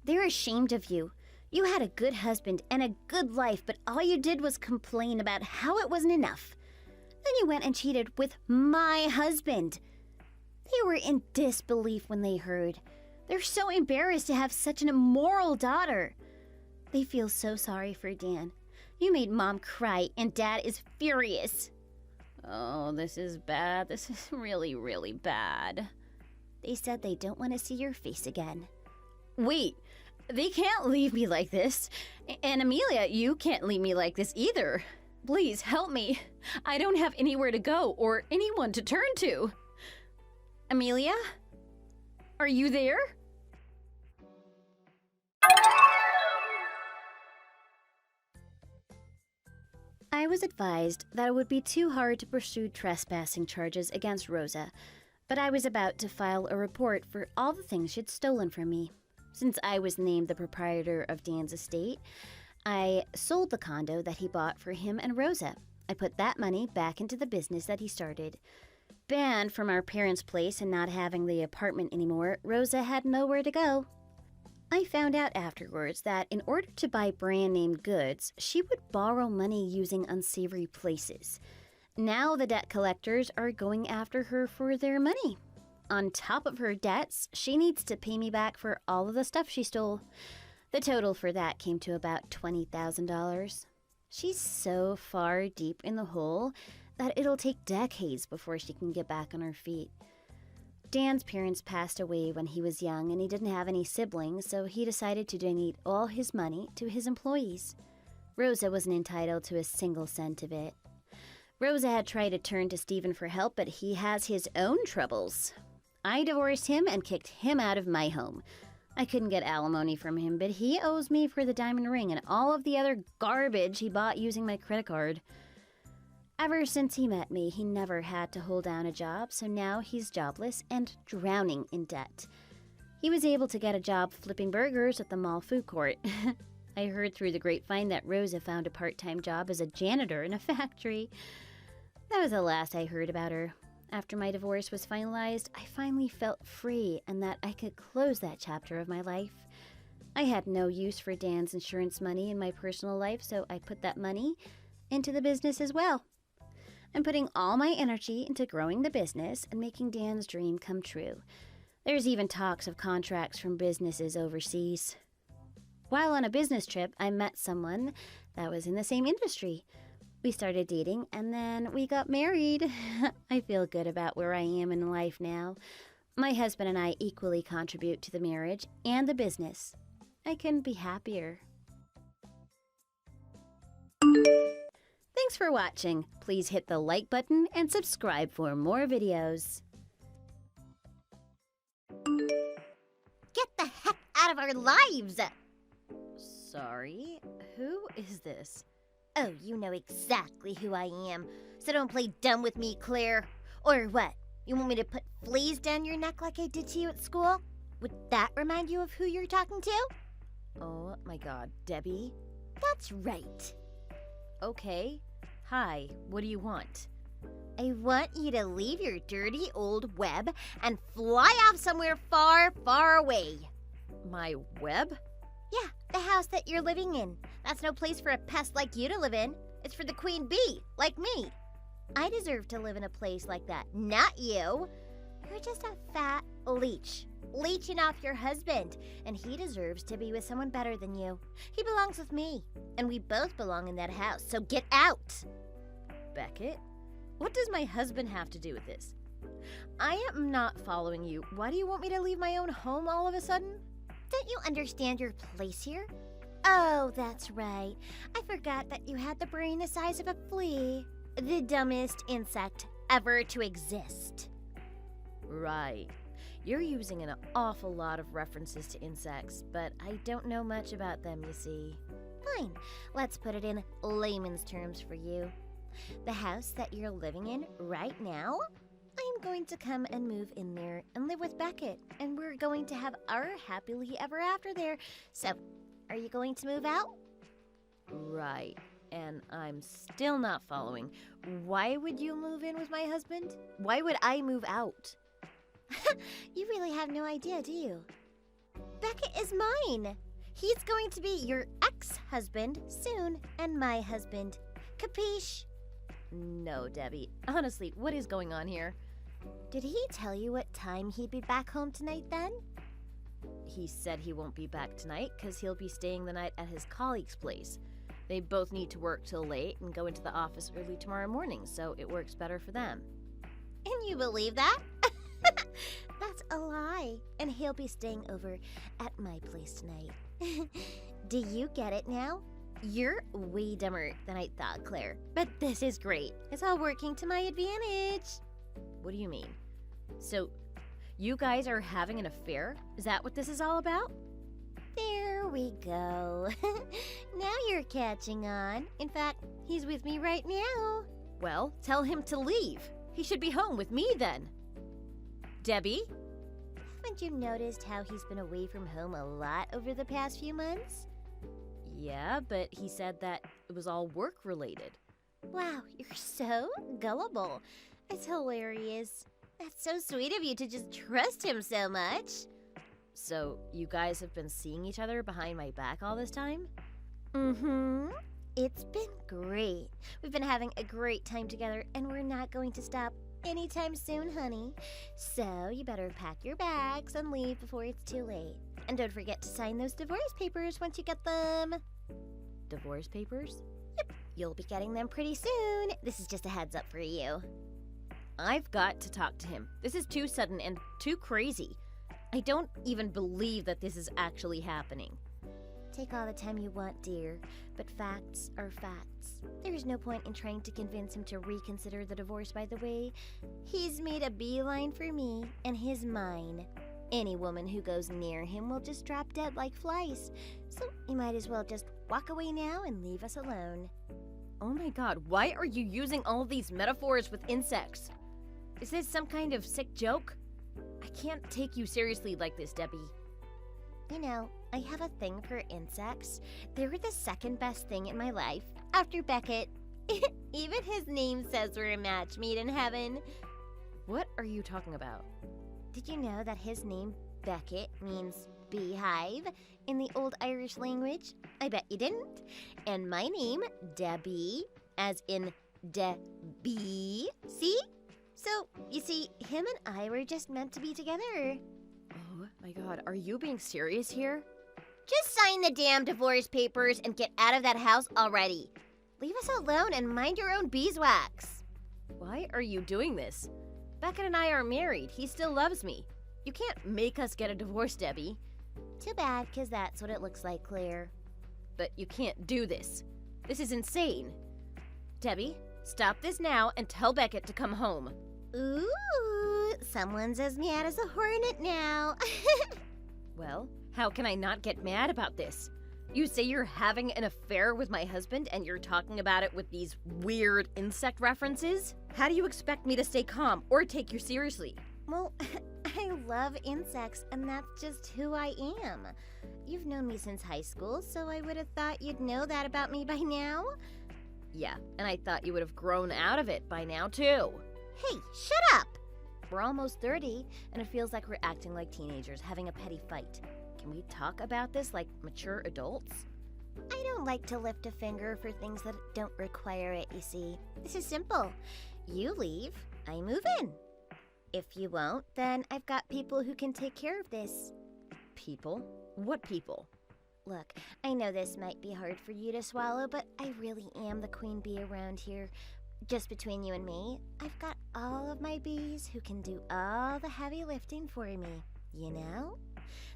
They're ashamed of you. You had a good husband and a good life, but all you did was complain about how it wasn't enough. Then you went and cheated with my husband. They were in disbelief when they heard. They're so embarrassed to have such an immoral daughter. They feel so sorry for Dan. You made Mom cry, and Dad is furious. Oh, this is bad. This is really, really bad. They said they don't want to see your face again. Wait, they can't leave me like this. And Amelia, you can't leave me like this either. Please help me. I don't have anywhere to go or anyone to turn to. Amelia? Are you there? I was advised that it would be too hard to pursue trespassing charges against Rosa, But I was about to file a report for all the things she'd stolen from me. Since I was named the proprietor of Dan's estate, I sold the condo that he bought for him and Rosa. I put that money back into the business that he started. Banned from our parents' place and not having the apartment anymore, Rosa had nowhere to go. I found out afterwards that in order to buy brand-name goods, she would borrow money using unsavory places. Now the debt collectors are going after her for their money. On top of her debts, she needs to pay me back for all of the stuff she stole. The total for that came to about $20,000. She's so far deep in the hole that it'll take decades before she can get back on her feet. Dan's parents passed away when he was young and he didn't have any siblings, so he decided to donate all his money to his employees. Rosa wasn't entitled to a single cent of it. Rosa had tried to turn to Stephen for help, but he has his own troubles. I divorced him and kicked him out of my home. I couldn't get alimony from him, but he owes me for the diamond ring and all of the other garbage he bought using my credit card. Ever since he met me, he never had to hold down a job, so now he's jobless and drowning in debt. He was able to get a job flipping burgers at the mall food court. I heard through the grapevine that Rosa found a part-time job as a janitor in a factory. That was the last I heard about her. After my divorce was finalized, I finally felt free and that I could close that chapter of my life. I had no use for Dan's insurance money in my personal life, so I put that money into the business as well. I'm putting all my energy into growing the business and making Dan's dream come true. There's even talks of contracts from businesses overseas. While on a business trip, I met someone that was in the same industry. We started dating and then we got married. I feel good about where I am in life now. My husband and I equally contribute to the marriage and the business. I couldn't be happier. Thanks for watching. Please hit the like button and subscribe for more videos. Get the heck out of our lives! Sorry, who is this? Oh, you know exactly who I am, so don't play dumb with me, Claire. Or what? You want me to put fleas down your neck like I did to you at school? Would that remind you of who you're talking to? Oh my god, Debbie? That's right. Okay. Hi, what do you want? I want you to leave your dirty old web and fly off somewhere far, far away. My web? Yeah, the house that you're living in. That's no place for a pest like you to live in. It's for the queen bee, like me. I deserve to live in a place like that, not you. You're just a fat leech, leeching off your husband, and he deserves to be with someone better than you. He belongs with me, and we both belong in that house, so get out. Beckett? What does my husband have to do with this? I am not following you. Why do you want me to leave my own home all of a sudden? Don't you understand your place here? Oh, that's right. I forgot that you had the brain the size of a flea. The dumbest insect ever to exist. Right. You're using an awful lot of references to insects, but I don't know much about them, you see. Fine. Let's put it in layman's terms for you. The house that you're living in right now, I am going to come and move in there and live with Beckett, and we're going to have our happily ever after there. So, are you going to move out? Right. And I'm still not following. Why would you move in with my husband? Why would I move out? You really have no idea, do you? Beckett is mine. He's going to be your ex-husband soon, and my husband. Capiche? No, Debbie. Honestly, what is going on here? Did he tell you what time he'd be back home tonight then? He said he won't be back tonight because he'll be staying the night at his colleague's place. They both need to work till late and go into the office early tomorrow morning, so it works better for them. And you believe that? That's a lie. And he'll be staying over at my place tonight. Do you get it now? You're way dumber than I thought, Claire. But this is great. It's all working to my advantage. What do you mean? So, you guys are having an affair? Is that what this is all about? There we go. Now you're catching on. In fact, he's with me right now. Well, tell him to leave. He should be home with me then. Debbie? Haven't you noticed how he's been away from home a lot over the past few months? Yeah, but he said that it was all work-related. Wow, you're so gullible. It's hilarious. That's so sweet of you to just trust him so much. So, you guys have been seeing each other behind my back all this time? Mm-hmm. It's been great. We've been having a great time together, and we're not going to stop anytime soon, honey. So you better pack your bags and leave before it's too late. And don't forget to sign those divorce papers once you get them. Divorce papers? Yep, you'll be getting them pretty soon. This is just a heads up for you. I've got to talk to him. This is too sudden and too crazy. I don't even believe that this is actually happening. Take all the time you want, dear, but facts are facts. There's no point in trying to convince him to reconsider the divorce, by the way. He's made a beeline for me, and he's mine. Any woman who goes near him will just drop dead like flies. So you might as well just walk away now and leave us alone. Oh my god, why are you using all these metaphors with insects? Is this some kind of sick joke? I can't take you seriously like this, Debbie. You know, I have a thing for insects. They were the second best thing in my life, after Beckett. Even his name says we're a match made in heaven. What are you talking about? Did you know that his name, Beckett, means beehive in the old Irish language? I bet you didn't. And my name, Debbie, as in Debbie, see? So, you see, him and I were just meant to be together. Oh my god, are you being serious here? Just sign the damn divorce papers and get out of that house already. Leave us alone and mind your own beeswax. Why are you doing this? Beckett and I are married. He still loves me. You can't make us get a divorce, Debbie. Too bad, 'cause that's what it looks like, Claire. But you can't do this. This is insane. Debbie, stop this now and tell Beckett to come home. Ooh, someone's as mad as a hornet now. Well, how can I not get mad about this? You say you're having an affair with my husband and you're talking about it with these weird insect references? How do you expect me to stay calm or take you seriously? Well, I love insects, and that's just who I am. You've known me since high school, so I would have thought you'd know that about me by now. Yeah, and I thought you would have grown out of it by now, too. Hey, shut up! We're almost 30, and it feels like we're acting like teenagers having a petty fight. Can we talk about this like mature adults? I don't like to lift a finger for things that don't require it, you see. This is simple. You leave, I move in. If you won't, then I've got people who can take care of this. People? What people? Look, I know this might be hard for you to swallow, but I really am the queen bee around here. Just between you and me, I've got all of my bees who can do all the heavy lifting for me, you know?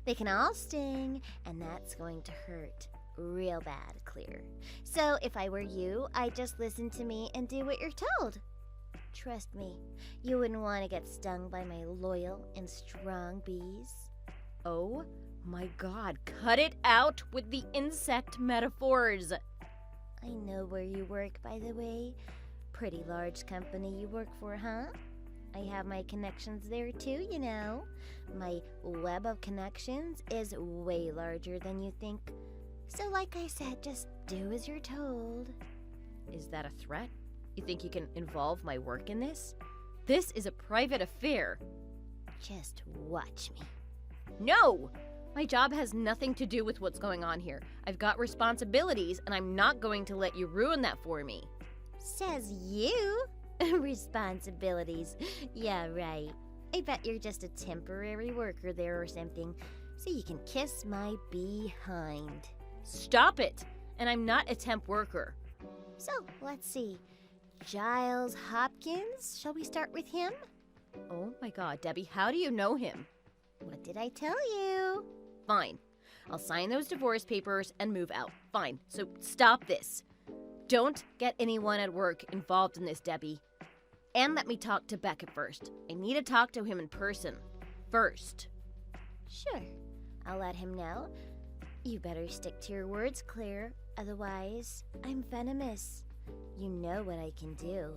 They can all sting, and that's going to hurt real bad, Claire. So if I were you, I'd just listen to me and do what you're told. Trust me, you wouldn't want to get stung by my loyal and strong bees. Oh my god, cut it out with the insect metaphors. I know where you work, by the way. Pretty large company you work for, huh? I have my connections there too, you know. My web of connections is way larger than you think. So like I said, just do as you're told. Is that a threat? You think you can involve my work in this? This is a private affair. Just watch me. No! My job has nothing to do with what's going on here. I've got responsibilities, and I'm not going to let you ruin that for me. Says you. Responsibilities. Yeah, right. I bet you're just a temporary worker there or something, so you can kiss my behind. Stop it! And I'm not a temp worker. So, let's see. Giles Hopkins, shall we start with him? Oh my god, Debbie, how do you know him? What did I tell you? Fine. I'll sign those divorce papers and move out. Fine. So stop this. Don't get anyone at work involved in this, Debbie. And let me talk to Beckett first. I need to talk to him in person. First. Sure. I'll let him know. You better stick to your words, Claire. Otherwise, I'm venomous. You know what I can do.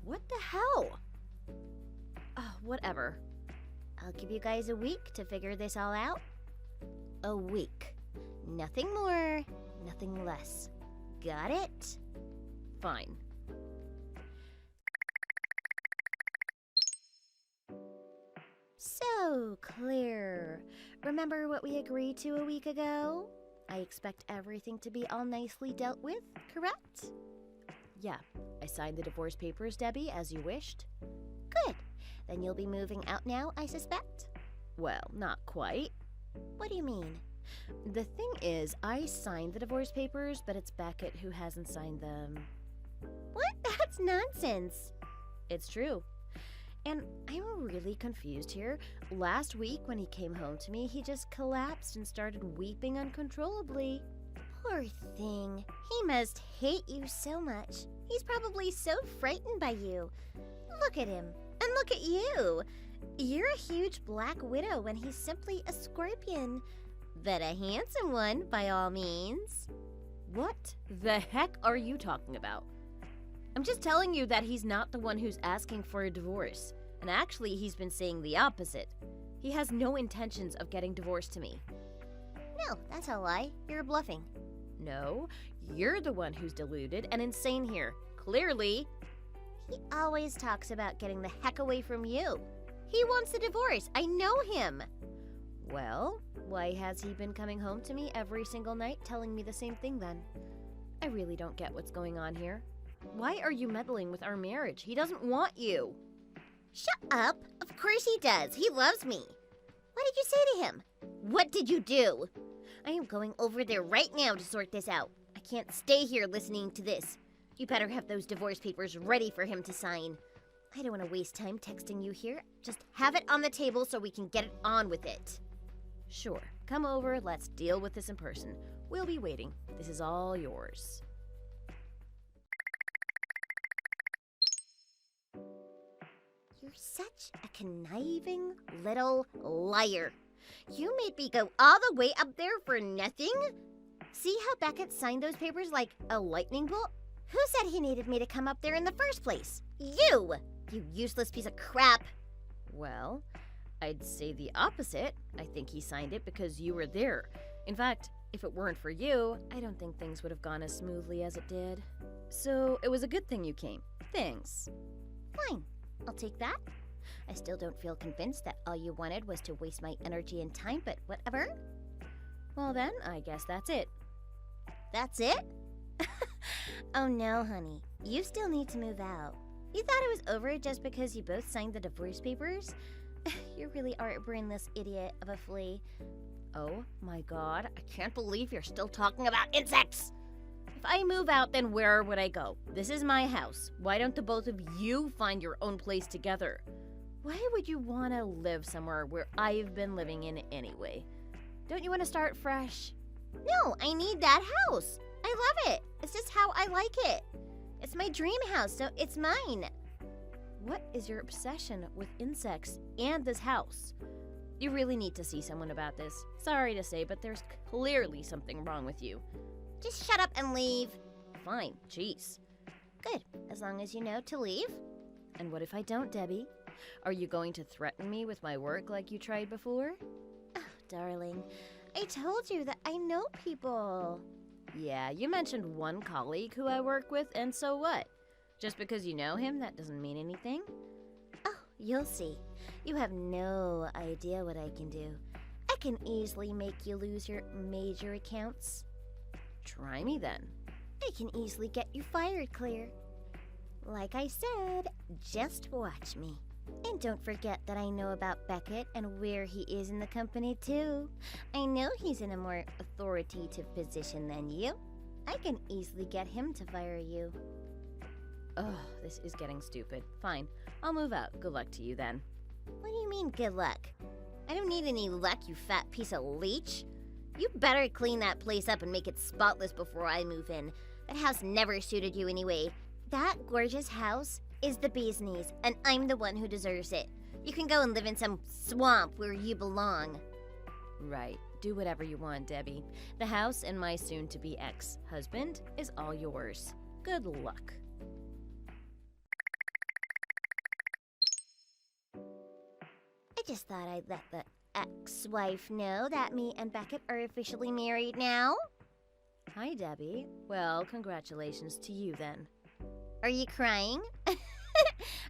What the hell? Oh, whatever. I'll give you guys a week to figure this all out. A week. Nothing more, nothing less. Got it? Fine. So, Claire, remember what we agreed to a week ago? I expect everything to be all nicely dealt with, correct? Yeah, I signed the divorce papers, Debbie, as you wished. Good. Then you'll be moving out now, I suspect? Well, not quite. What do you mean? The thing is, I signed the divorce papers, but it's Beckett who hasn't signed them. What? That's nonsense. It's true. And I'm really confused here. Last week when he came home to me, he just collapsed and started weeping uncontrollably. Poor thing. He must hate you so much. He's probably so frightened by you. Look at him. And look at you. You're a huge black widow and he's simply a scorpion. But a handsome one, by all means. What the heck are you talking about? I'm just telling you that he's not the one who's asking for a divorce. And actually, he's been saying the opposite. He has no intentions of getting divorced to me. No, that's a lie. You're bluffing. No, you're the one who's deluded and insane here. Clearly. He always talks about getting the heck away from you. He wants a divorce. I know him. Well, why has he been coming home to me every single night telling me the same thing then? I really don't get what's going on here. Why are you meddling with our marriage? He doesn't want you. Shut up. Of course he does. He loves me. What did you say to him? What did you do? I am going over there right now to sort this out. I can't stay here listening to this. You better have those divorce papers ready for him to sign. I don't want to waste time texting you here. Just have it on the table so we can get it on with it. Sure, come over, let's deal with this in person. We'll be waiting. This is all yours. You're such a conniving little liar. You made me go all the way up there for nothing? See how Beckett signed those papers like a lightning bolt? Who said he needed me to come up there in the first place? You useless piece of crap. Well, I'd say the opposite. I think he signed it because you were there. In fact, if it weren't for you, I don't think things would have gone as smoothly as it did. So it was a good thing you came. Thanks. Fine. I'll take that. I still don't feel convinced that all you wanted was to waste my energy and time, but whatever. Well then, I guess that's it. That's it? Oh no, honey. You still need to move out. You thought it was over just because you both signed the divorce papers? You really are a brainless idiot of a flea. Oh my god, I can't believe you're still talking about insects! If I move out, then where would I go? This is my house. Why don't the both of you find your own place together? Why would you want to live somewhere where I've been living in anyway? Don't you want to start fresh? No, I need that house. I love it. It's just how I like it. It's my dream house, so it's mine. What is your obsession with insects and this house? You really need to see someone about this. Sorry to say, but there's clearly something wrong with you. Just shut up and leave. Fine, jeez. Good, as long as you know to leave. And what if I don't, Debbie? Are you going to threaten me with my work like you tried before? Oh, darling, I told you that I know people. Yeah, you mentioned one colleague who I work with, and so what? Just because you know him, that doesn't mean anything? Oh, you'll see. You have no idea what I can do. I can easily make you lose your major accounts. Try me then. I can easily get you fired, Claire. Like I said, just watch me. And don't forget that I know about Beckett and where he is in the company, too. I know he's in a more authoritative position than you. I can easily get him to fire you. Ugh, this is getting stupid. Fine, I'll move out. Good luck to you then. What do you mean, good luck? I don't need any luck, you fat piece of leech. You better clean that place up and make it spotless before I move in. That house never suited you anyway. That gorgeous house is the bee's knees, and I'm the one who deserves it. You can go and live in some swamp where you belong. Right. Do whatever you want, Debbie. The house and my soon-to-be ex-husband is all yours. Good luck. I just thought I'd let the ex-wife know that me and Beckett are officially married now. Hi, Debbie. Well, congratulations to you then. Are you crying?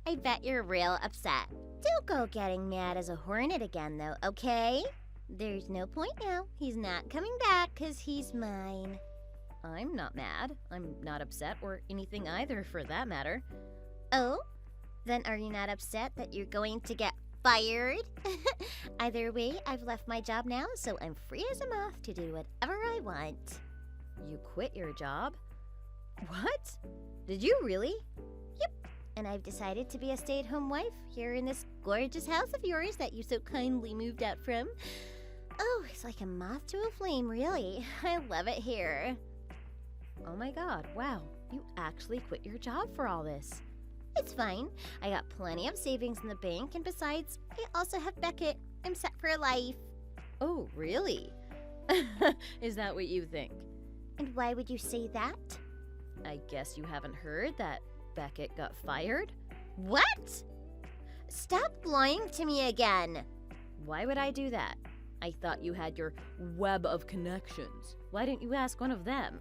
I bet you're real upset. Don't go getting mad as a hornet again, though, okay? There's no point now. He's not coming back because he's mine. I'm not mad. I'm not upset or anything either, for that matter. Oh? Then are you not upset that you're going to get fired? Either way, I've left my job now, so I'm free as a moth to do whatever I want. You quit your job? What? Did you really? Yep. And I've decided to be a stay-at-home wife here in this gorgeous house of yours that you so kindly moved out from. Oh, it's like a moth to a flame, really. I love it here. Oh my god, wow. You actually quit your job for all this. It's fine. I got plenty of savings in the bank, and besides, I also have Beckett. I'm set for life. Oh, really? Is that what you think? And why would you say that? I guess you haven't heard that Beckett got fired? What? Stop lying to me again. Why would I do that? I thought you had your web of connections. Why didn't you ask one of them?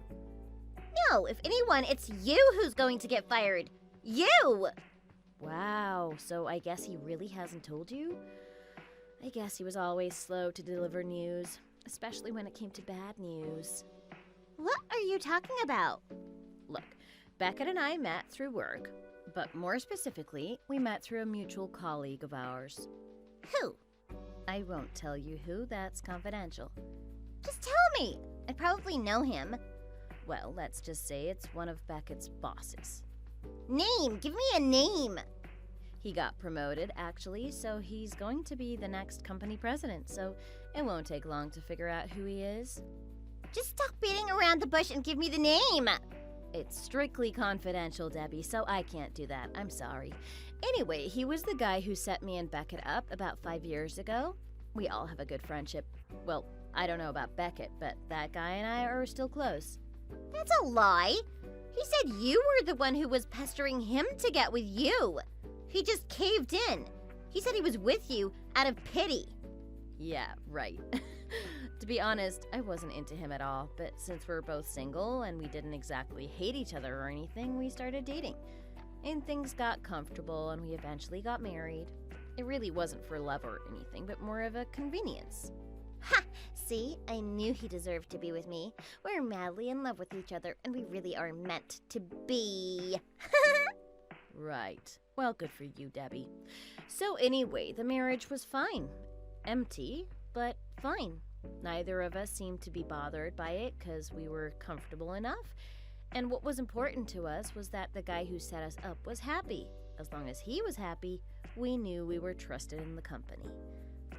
No, if anyone, it's you who's going to get fired. You! Wow, so I guess he really hasn't told you? I guess he was always slow to deliver news, especially when it came to bad news. What are you talking about? Look, Beckett and I met through work, but more specifically, we met through a mutual colleague of ours. Who? I won't tell you who, that's confidential. Just tell me. I probably know him. Well, let's just say it's one of Beckett's bosses. Name! Give me a name! He got promoted, actually, so he's going to be the next company president, so it won't take long to figure out who he is. Just stop beating around the bush and give me the name! It's strictly confidential, Debbie, so I can't do that. I'm sorry. Anyway, he was the guy who set me and Beckett up about 5 years ago. We all have a good friendship. Well, I don't know about Beckett, but that guy and I are still close. That's a lie. He said you were the one who was pestering him to get with you. He just caved in. He said he was with you out of pity. Yeah, right. To be honest, I wasn't into him at all, but since we're both single and we didn't exactly hate each other or anything, we started dating. And things got comfortable and we eventually got married. It really wasn't for love or anything, but more of a convenience. Ha! See, I knew he deserved to be with me. We're madly in love with each other, and we really are meant to be. Right. Well, good for you, Debbie. So anyway, the marriage was fine. Empty, but fine. Neither of us seemed to be bothered by it because we were comfortable enough. And what was important to us was that the guy who set us up was happy. As long as he was happy, we knew we were trusted in the company.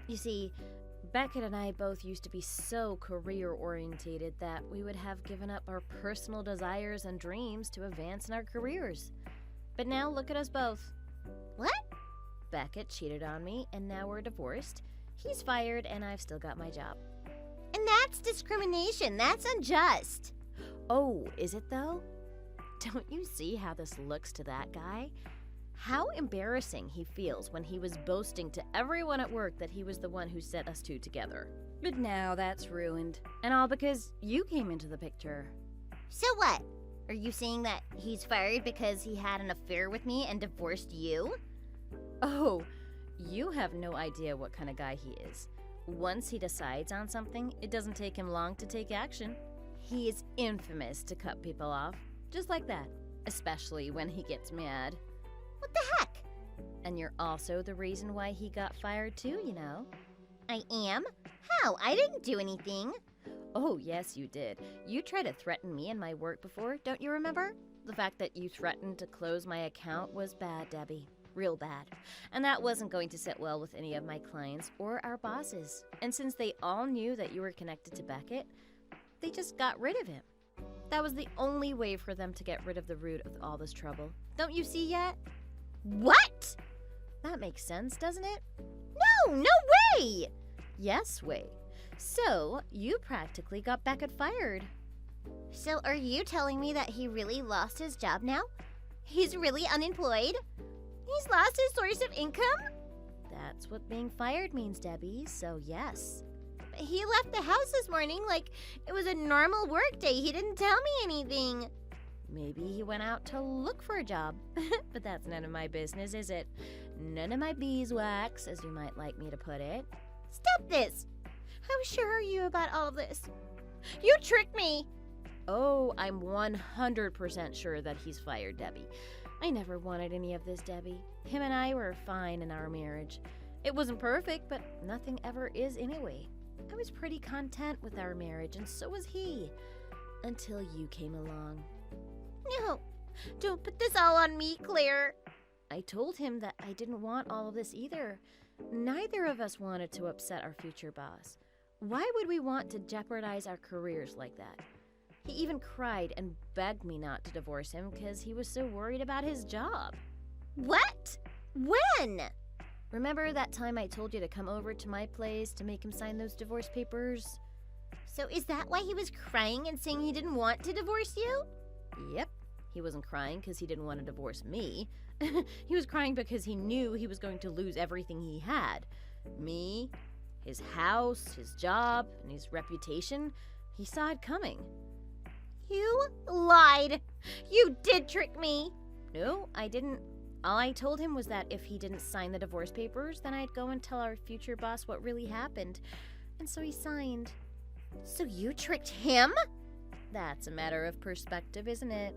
You see, Beckett and I both used to be so career-orientated that we would have given up our personal desires and dreams to advance in our careers. But now look at us both. What? Beckett cheated on me, and now we're divorced. He's fired, and I've still got my job. And that's discrimination. That's unjust. Oh, is it though? Don't you see how this looks to that guy? How embarrassing he feels when he was boasting to everyone at work that he was the one who set us two together. But now that's ruined. And all because you came into the picture. So what? Are you saying that he's fired because he had an affair with me and divorced you? Oh, you have no idea what kind of guy he is. Once he decides on something, it doesn't take him long to take action. He is infamous to cut people off, just like that, especially when he gets mad. What the heck? And you're also the reason why he got fired too, you know. I am? How? I didn't do anything. Oh, yes, you did. You tried to threaten me in my work before, don't you remember? The fact that you threatened to close my account was bad, Debbie. Real bad. And that wasn't going to sit well with any of my clients or our bosses. And since they all knew that you were connected to Beckett, they just got rid of him. That was the only way for them to get rid of the root of all this trouble. Don't you see yet? What? That makes sense, doesn't it? No way! Yes, way. So, you practically got Beckett fired. So are you telling me that he really lost his job now? He's really unemployed? He's lost his source of income? That's what being fired means, Debbie, so yes. He left the house this morning like it was a normal work day. He didn't tell me anything. Maybe he went out to look for a job. But that's none of my business, is it? None of my beeswax, as you might like me to put it. Stop this! How sure are you about all of this? You tricked me! Oh, I'm 100% sure that he's fired, Debbie. I never wanted any of this, Debbie. Him and I were fine in our marriage. It wasn't perfect, but nothing ever is anyway. I was pretty content with our marriage, and so was he. Until you came along. No, don't put this all on me, Claire. I told him that I didn't want all of this either. Neither of us wanted to upset our future boss. Why would we want to jeopardize our careers like that? He even cried and begged me not to divorce him because he was so worried about his job. What? When? Remember that time I told you to come over to my place to make him sign those divorce papers? So is that why he was crying and saying he didn't want to divorce you? Yep. He wasn't crying because he didn't want to divorce me. He was crying because he knew he was going to lose everything he had. Me, his house, his job, and his reputation. He saw it coming. You lied. You did trick me. No, I didn't. All I told him was that if he didn't sign the divorce papers, then I'd go and tell our future boss what really happened. And so he signed. So you tricked him? That's a matter of perspective, isn't it?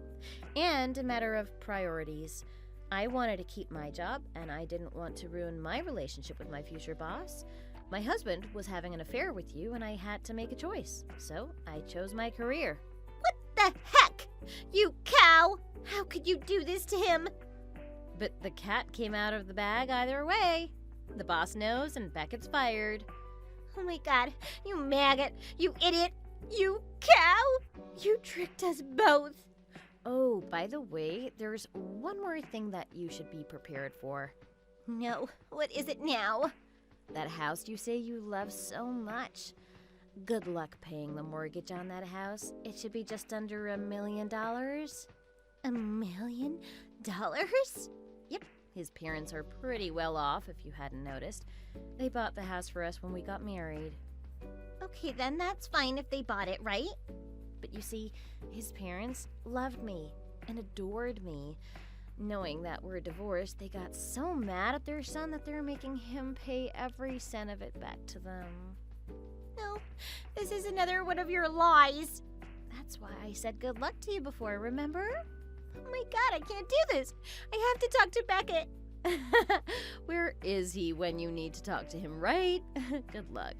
And a matter of priorities. I wanted to keep my job, and I didn't want to ruin my relationship with my future boss. My husband was having an affair with you, and I had to make a choice. So I chose my career. What the heck? You cow! How could you do this to him? But the cat came out of the bag either way. The boss knows, and Beckett's fired. Oh my god, you maggot! You idiot! You cow! You tricked us both! Oh, by the way, there's one more thing that you should be prepared for. No, what is it now? That house you say you love so much. Good luck paying the mortgage on that house. It should be just under $1 million. $1 million? Yep, his parents are pretty well off, if you hadn't noticed. They bought the house for us when we got married. Okay, then that's fine if they bought it, right? But you see, his parents loved me and adored me. Knowing that we're divorced, they got so mad at their son that they're making him pay every cent of it back to them. No, this is another one of your lies. That's why I said good luck to you before, remember? Oh my god, I can't do this. I have to talk to Beckett. Where is he when you need to talk to him, right? Good luck.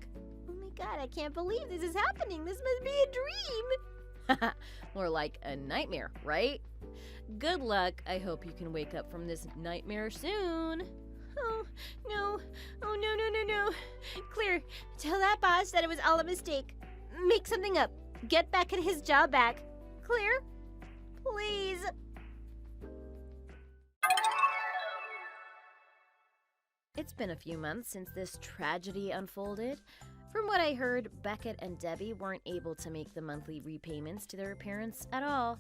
Oh my god, I can't believe this is happening. This must be a dream. More like a nightmare, right? Good luck. I hope you can wake up from this nightmare soon. Oh, no. Oh, no. Claire, tell that boss that it was all a mistake. Make something up. Get Beckett his job back. Claire, please. It's been a few months since this tragedy unfolded. From what I heard, Beckett and Debbie weren't able to make the monthly repayments to their parents at all.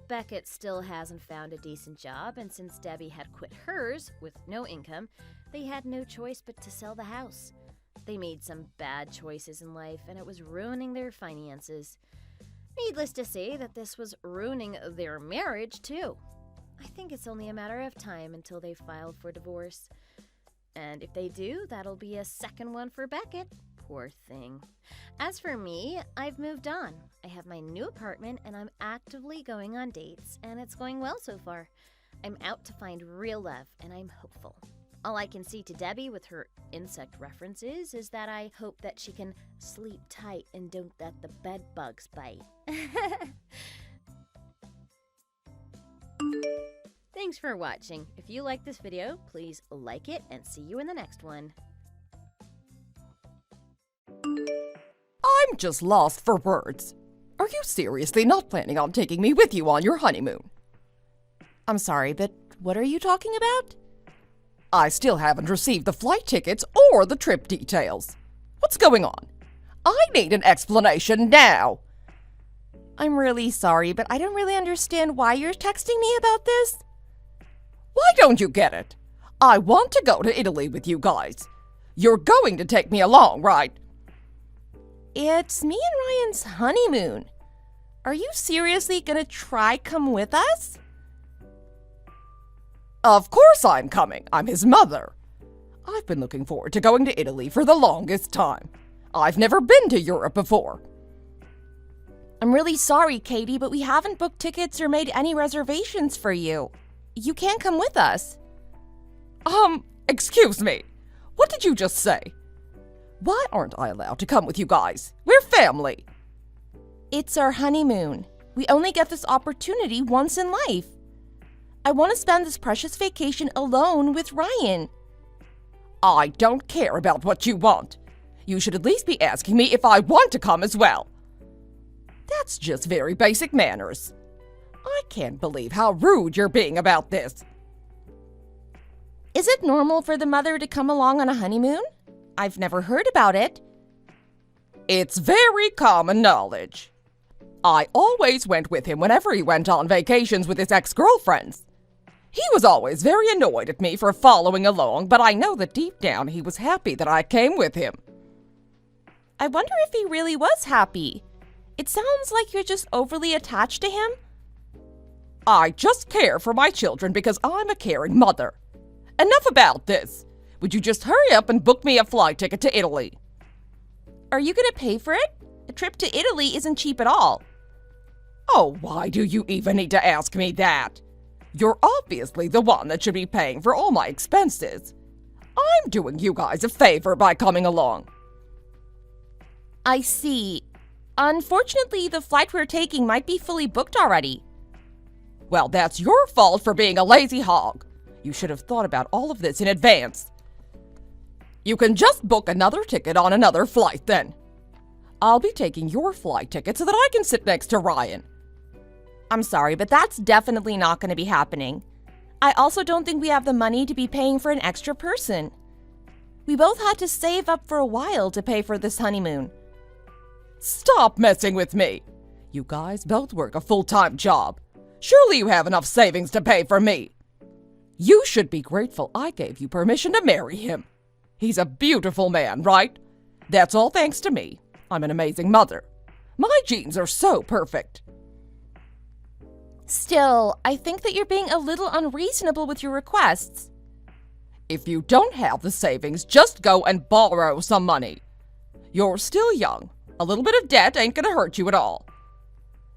Beckett still hasn't found a decent job, and since Debbie had quit hers with no income, they had no choice but to sell the house. They made some bad choices in life, and it was ruining their finances. Needless to say that this was ruining their marriage, too. I think it's only a matter of time until they filed for divorce. And if they do, that'll be a second one for Beckett. Poor thing. As for me, I've moved on. I have my new apartment and I'm actively going on dates, and it's going well so far. I'm out to find real love, and I'm hopeful. All I can see to Debbie with her insect references is that I hope that she can sleep tight and don't let the bed bugs bite. Thanks for watching. If you like this video, please like it and see you in the next one. I'm just lost for words. Are you seriously not planning on taking me with you on your honeymoon? I'm sorry, but what are you talking about? I still haven't received the flight tickets or the trip details. What's going on? I need an explanation now. I'm really sorry, but I don't really understand why you're texting me about this. Why don't you get it? I want to go to Italy with you guys. You're going to take me along, right? It's me and Ryan's honeymoon. Are you seriously gonna try come with us? Of course I'm coming. I'm his mother. I've been looking forward to going to Italy for the longest time. I've never been to Europe before. I'm really sorry, Katie, but we haven't booked tickets or made any reservations for you. You can't come with us. Excuse me. What did you just say? Why aren't I allowed to come with you guys? We're family. It's our honeymoon. We only get this opportunity once in life. I want to spend this precious vacation alone with Ryan. I don't care about what you want. You should at least be asking me if I want to come as well. That's just very basic manners. I can't believe how rude you're being about this. Is it normal for the mother to come along on a honeymoon? I've never heard about it. It's very common knowledge. I always went with him whenever he went on vacations with his ex-girlfriends. He was always very annoyed at me for following along, but I know that deep down he was happy that I came with him. I wonder if he really was happy. It sounds like you're just overly attached to him. I just care for my children because I'm a caring mother. Enough about this. Would you just hurry up and book me a flight ticket to Italy? Are you going to pay for it? A trip to Italy isn't cheap at all. Oh, why do you even need to ask me that? You're obviously the one that should be paying for all my expenses. I'm doing you guys a favor by coming along. I see. Unfortunately, the flight we're taking might be fully booked already. Well, that's your fault for being a lazy hog. You should have thought about all of this in advance. You can just book another ticket on another flight then. I'll be taking your flight ticket so that I can sit next to Ryan. I'm sorry, but that's definitely not going to be happening. I also don't think we have the money to be paying for an extra person. We both had to save up for a while to pay for this honeymoon. Stop messing with me. You guys both work a full-time job. Surely you have enough savings to pay for me. You should be grateful I gave you permission to marry him. He's a beautiful man, right? That's all thanks to me. I'm an amazing mother. My genes are so perfect. Still, I think that you're being a little unreasonable with your requests. If you don't have the savings, just go and borrow some money. You're still young. A little bit of debt ain't gonna hurt you at all.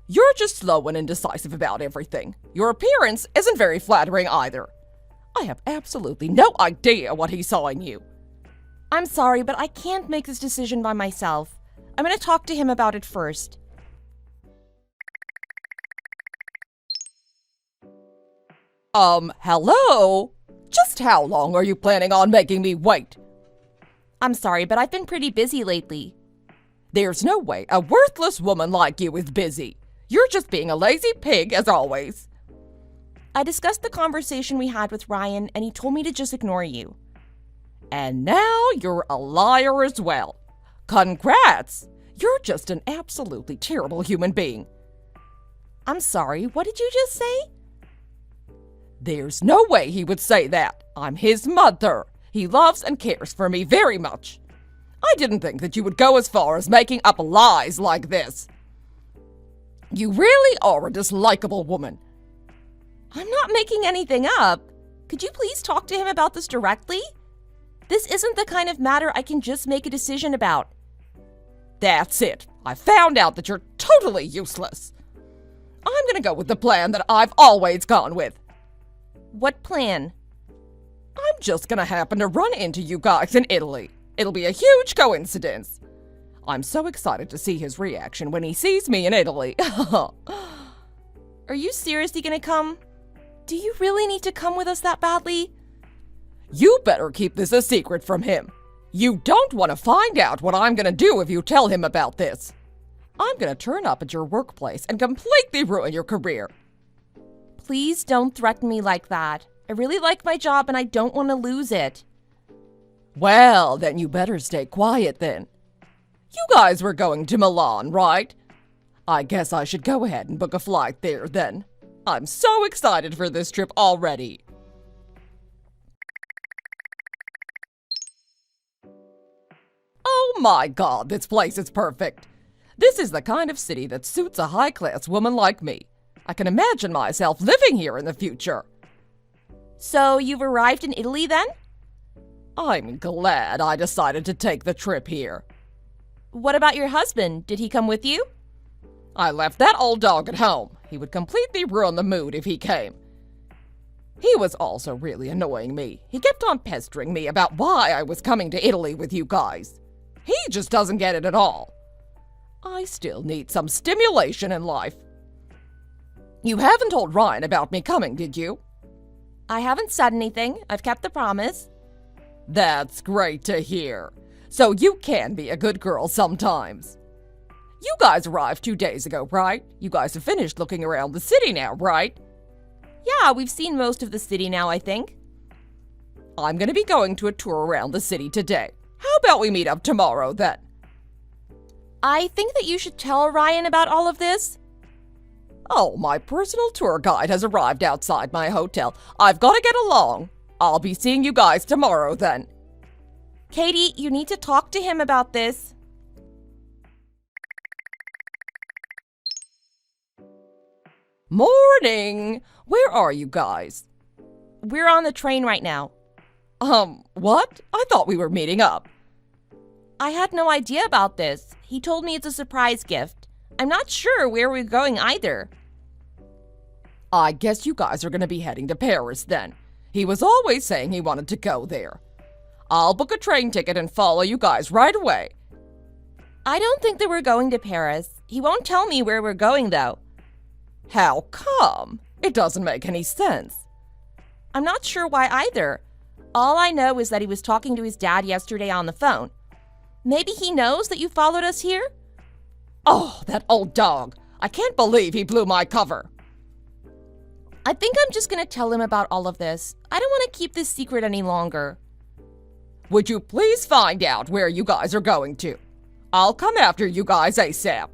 You're just slow and indecisive about everything. Your appearance isn't very flattering either. I have absolutely no idea what he saw in you. I'm sorry, but I can't make this decision by myself. I'm gonna talk to him about it first. Hello? Just how long are you planning on making me wait? I'm sorry, but I've been pretty busy lately. There's no way a worthless woman like you is busy. You're just being a lazy pig, as always. I discussed the conversation we had with Ryan, and he told me to just ignore you. And now you're a liar as well. Congrats! You're just an absolutely terrible human being. I'm sorry, what did you just say? There's no way he would say that. I'm his mother. He loves and cares for me very much. I didn't think that you would go as far as making up lies like this. You really are a dislikable woman. I'm not making anything up. Could you please talk to him about this directly? This isn't the kind of matter I can just make a decision about. That's it. I found out that you're totally useless. I'm gonna go with the plan that I've always gone with. What plan? I'm just gonna happen to run into you guys in Italy. It'll be a huge coincidence. I'm so excited to see his reaction when he sees me in Italy. Are you seriously gonna come? Do you really need to come with us that badly? You better keep this a secret from him. You don't want to find out what I'm gonna do if you tell him about this. I'm gonna turn up at your workplace and completely ruin your career. Please don't threaten me like that. I really like my job and I don't want to lose it. Well, then you better stay quiet then. You guys were going to Milan, right? I guess I should go ahead and book a flight there then. I'm so excited for this trip already. Oh my God, this place is perfect. This is the kind of city that suits a high-class woman like me. I can imagine myself living here in the future. So you've arrived in Italy then? I'm glad I decided to take the trip here. What about your husband? Did he come with you? I left that old dog at home. He would completely ruin the mood if he came. He was also really annoying me. He kept on pestering me about why I was coming to Italy with you guys. He just doesn't get it at all. I still need some stimulation in life. You haven't told Ryan about me coming, did you? I haven't said anything. I've kept the promise. That's great to hear. So you can be a good girl sometimes. You guys arrived 2 days ago, right? You guys have finished looking around the city now, right? Yeah, we've seen most of the city now, I think. I'm going to be going to a tour around the city today. How about we meet up tomorrow then? I think that you should tell Ryan about all of this. Oh, my personal tour guide has arrived outside my hotel. I've got to get along. I'll be seeing you guys tomorrow then. Katie, you need to talk to him about this. Morning! Where are you guys? We're on the train right now. What? I thought we were meeting up. I had no idea about this. He told me it's a surprise gift. I'm not sure where we're going either. I guess you guys are going to be heading to Paris then. He was always saying he wanted to go there. I'll book a train ticket and follow you guys right away. I don't think that we're going to Paris. He won't tell me where we're going, though. How come? It doesn't make any sense. I'm not sure why either. All I know is that he was talking to his dad yesterday on the phone. Maybe he knows that you followed us here? Oh, that old dog. I can't believe he blew my cover. I think I'm just going to tell him about all of this. I don't want to keep this secret any longer. Would you please find out where you guys are going to? I'll come after you guys ASAP.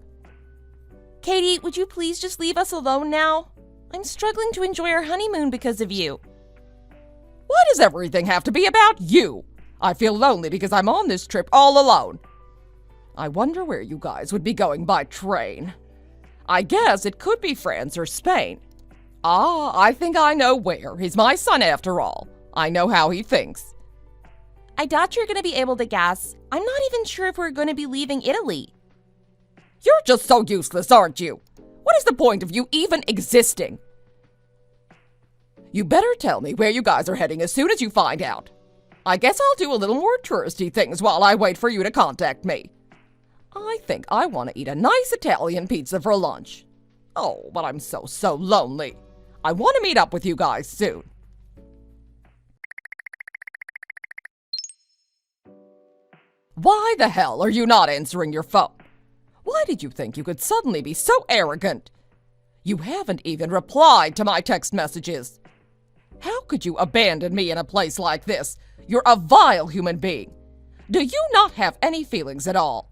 Katie, would you please just leave us alone now? I'm struggling to enjoy our honeymoon because of you. Why does everything have to be about you? I feel lonely because I'm on this trip all alone. I wonder where you guys would be going by train. I guess it could be France or Spain. Ah, I think I know where. He's my son after all. I know how he thinks. I doubt you're going to be able to guess. I'm not even sure if we're going to be leaving Italy. You're just so useless, aren't you? What is the point of you even existing? You better tell me where you guys are heading as soon as you find out. I guess I'll do a little more touristy things while I wait for you to contact me. I think I want to eat a nice Italian pizza for lunch. Oh, but I'm so lonely. I want to meet up with you guys soon. Why the hell are you not answering your phone? Why did you think you could suddenly be so arrogant? You haven't even replied to my text messages. How could you abandon me in a place like this? You're a vile human being. Do you not have any feelings at all?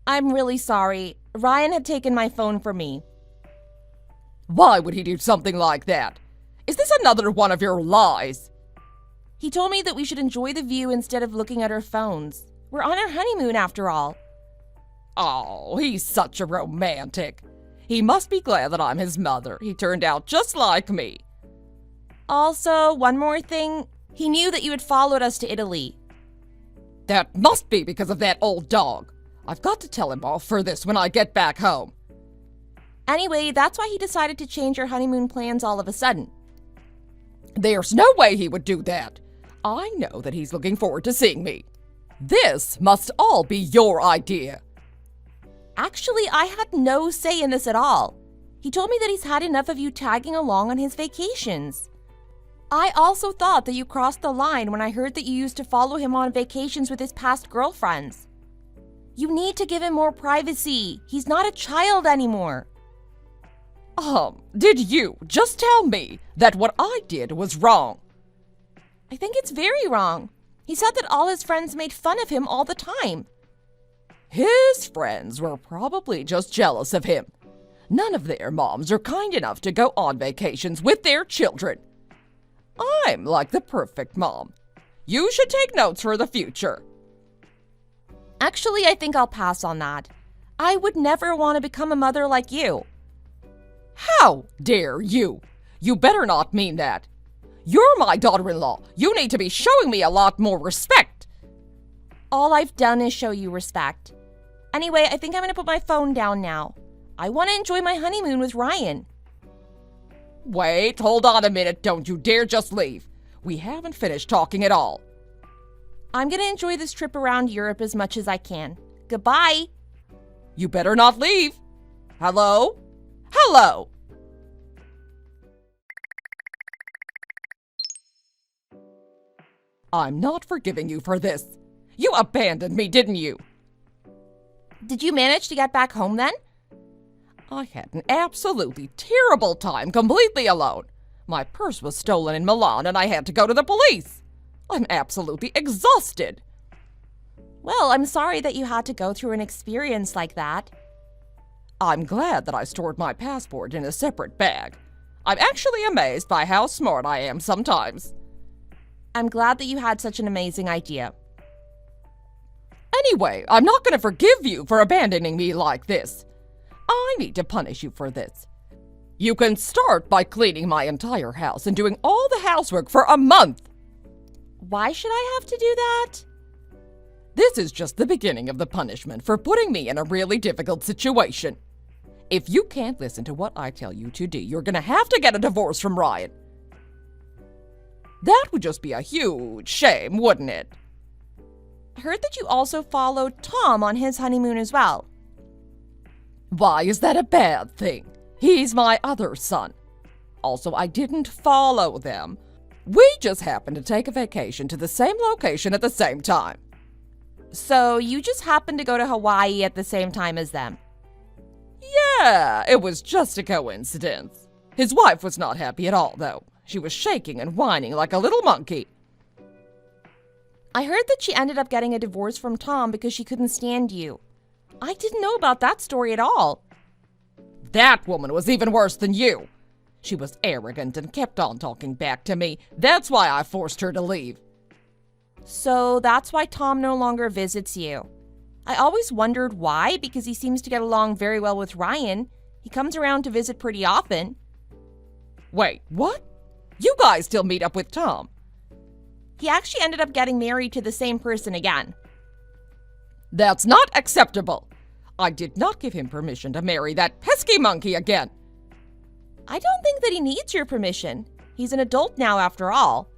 I'm really sorry. Ryan had taken my phone from me. Why would he do something like that? Is this another one of your lies? He told me that we should enjoy the view instead of looking at our phones. We're on our honeymoon after all. Oh, he's such a romantic. He must be glad that I'm his mother. He turned out just like me. Also, one more thing. He knew that you had followed us to Italy. That must be because of that old dog. I've got to tell him off for this when I get back home. Anyway, that's why he decided to change our honeymoon plans all of a sudden. There's no way he would do that. I know that he's looking forward to seeing me. This must all be your idea. Actually, I had no say in this at all. He told me that he's had enough of you tagging along on his vacations. I also thought that you crossed the line when I heard that you used to follow him on vacations with his past girlfriends. You need to give him more privacy. He's not a child anymore. Did you just tell me that what I did was wrong? I think it's very wrong. He said that all his friends made fun of him all the time. His friends were probably just jealous of him. None of their moms are kind enough to go on vacations with their children. I'm like the perfect mom. You should take notes for the future. Actually, I think I'll pass on that. I would never want to become a mother like you. How dare you? You better not mean that. You're my daughter-in-law. You need to be showing me a lot more respect. All I've done is show you respect. Anyway, I think I'm going to put my phone down now. I want to enjoy my honeymoon with Ryan. Wait, hold on a minute. Don't you dare just leave. We haven't finished talking at all. I'm going to enjoy this trip around Europe as much as I can. Goodbye. You better not leave. Hello? Hello? I'm not forgiving you for this. You abandoned me, didn't you? Did you manage to get back home then? I had an absolutely terrible time completely alone. My purse was stolen in Milan and I had to go to the police. I'm absolutely exhausted. Well, I'm sorry that you had to go through an experience like that. I'm glad that I stored my passport in a separate bag. I'm actually amazed by how smart I am sometimes. I'm glad that you had such an amazing idea. Anyway, I'm not going to forgive you for abandoning me like this. I need to punish you for this. You can start by cleaning my entire house and doing all the housework for a month. Why should I have to do that? This is just the beginning of the punishment for putting me in a really difficult situation. If you can't listen to what I tell you to do, you're going to have to get a divorce from Ryan. That would just be a huge shame, wouldn't it? I heard that you also followed Tom on his honeymoon as well. Why is that a bad thing? He's my other son. Also, I didn't follow them. We just happened to take a vacation to the same location at the same time. So you just happened to go to Hawaii at the same time as them? Yeah, it was just a coincidence. His wife was not happy at all, though. She was shaking and whining like a little monkey. I heard that she ended up getting a divorce from Tom because she couldn't stand you. I didn't know about that story at all. That woman was even worse than you. She was arrogant and kept on talking back to me. That's why I forced her to leave. So that's why Tom no longer visits you. I always wondered why, because he seems to get along very well with Ryan. He comes around to visit pretty often. Wait, what? You guys still meet up with Tom? He actually ended up getting married to the same person again. That's not acceptable. I did not give him permission to marry that pesky monkey again. I don't think that he needs your permission. He's an adult now after all.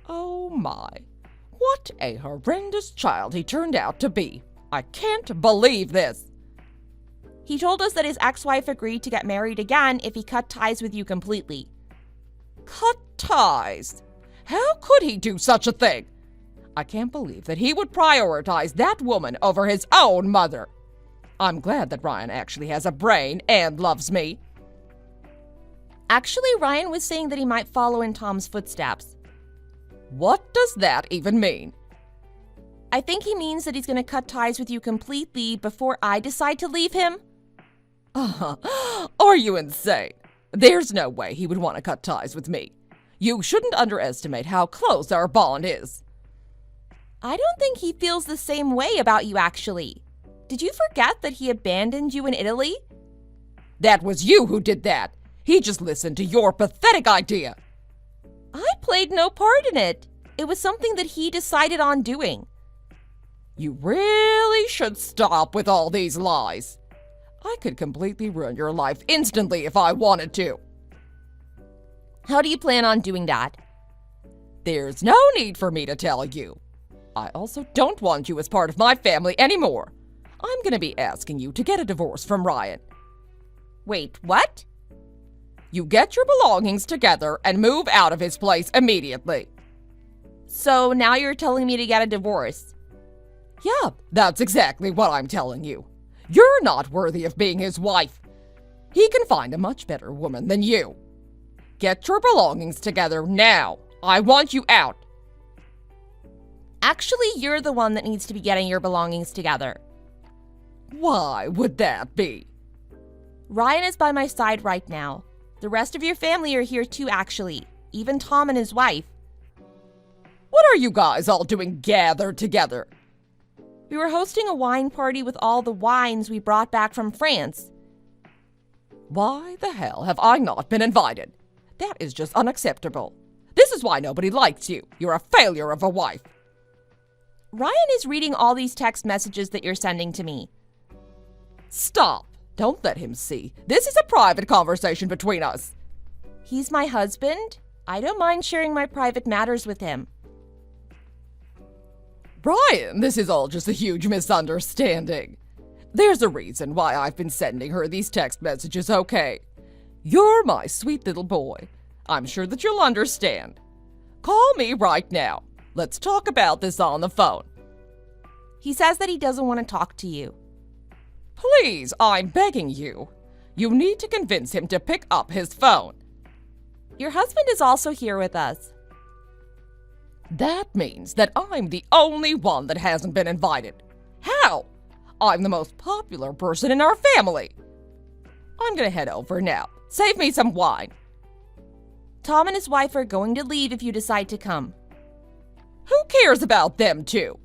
Oh my. What a horrendous child he turned out to be. I can't believe this. He told us that his ex-wife agreed to get married again if he cut ties with you completely. Cut ties? How could he do such a thing? I can't believe that he would prioritize that woman over his own mother. I'm glad that Ryan actually has a brain and loves me. Actually, Ryan was saying that he might follow in Tom's footsteps. What does that even mean? I think he means that he's going to cut ties with you completely before I decide to leave him. Are you insane? There's no way he would want to cut ties with me. You shouldn't underestimate how close our bond is. I don't think he feels the same way about you, actually. Did you forget that he abandoned you in Italy? That was you who did that. He just listened to your pathetic idea. I played no part in it. It was something that he decided on doing. You really should stop with all these lies. I could completely ruin your life instantly if I wanted to. How do you plan on doing that? There's no need for me to tell you. I also don't want you as part of my family anymore. I'm going to be asking you to get a divorce from Ryan. Wait, what? You get your belongings together and move out of his place immediately. So now you're telling me to get a divorce? Yeah, that's exactly what I'm telling you. You're not worthy of being his wife. He can find a much better woman than you. Get your belongings together now. I want you out. Actually, you're the one that needs to be getting your belongings together. Why would that be? Ryan is by my side right now. The rest of your family are here too, actually. Even Tom and his wife. What are you guys all doing gathered together? We were hosting a wine party with all the wines we brought back from France. Why the hell have I not been invited? That is just unacceptable. This is why nobody likes you. You're a failure of a wife. Ryan is reading all these text messages that you're sending to me. Stop. Don't let him see. This is a private conversation between us. He's my husband. I don't mind sharing my private matters with him. Brian, this is all just a huge misunderstanding. There's a reason why I've been sending her these text messages, okay? You're my sweet little boy. I'm sure that you'll understand. Call me right now. Let's talk about this on the phone. He says that he doesn't want to talk to you. Please, I'm begging you. You need to convince him to pick up his phone. Your husband is also here with us. That means that I'm the only one that hasn't been invited. How? I'm the most popular person in our family. I'm gonna head over now. Save me some wine. Tom and his wife are going to leave if you decide to come. Who cares about them two?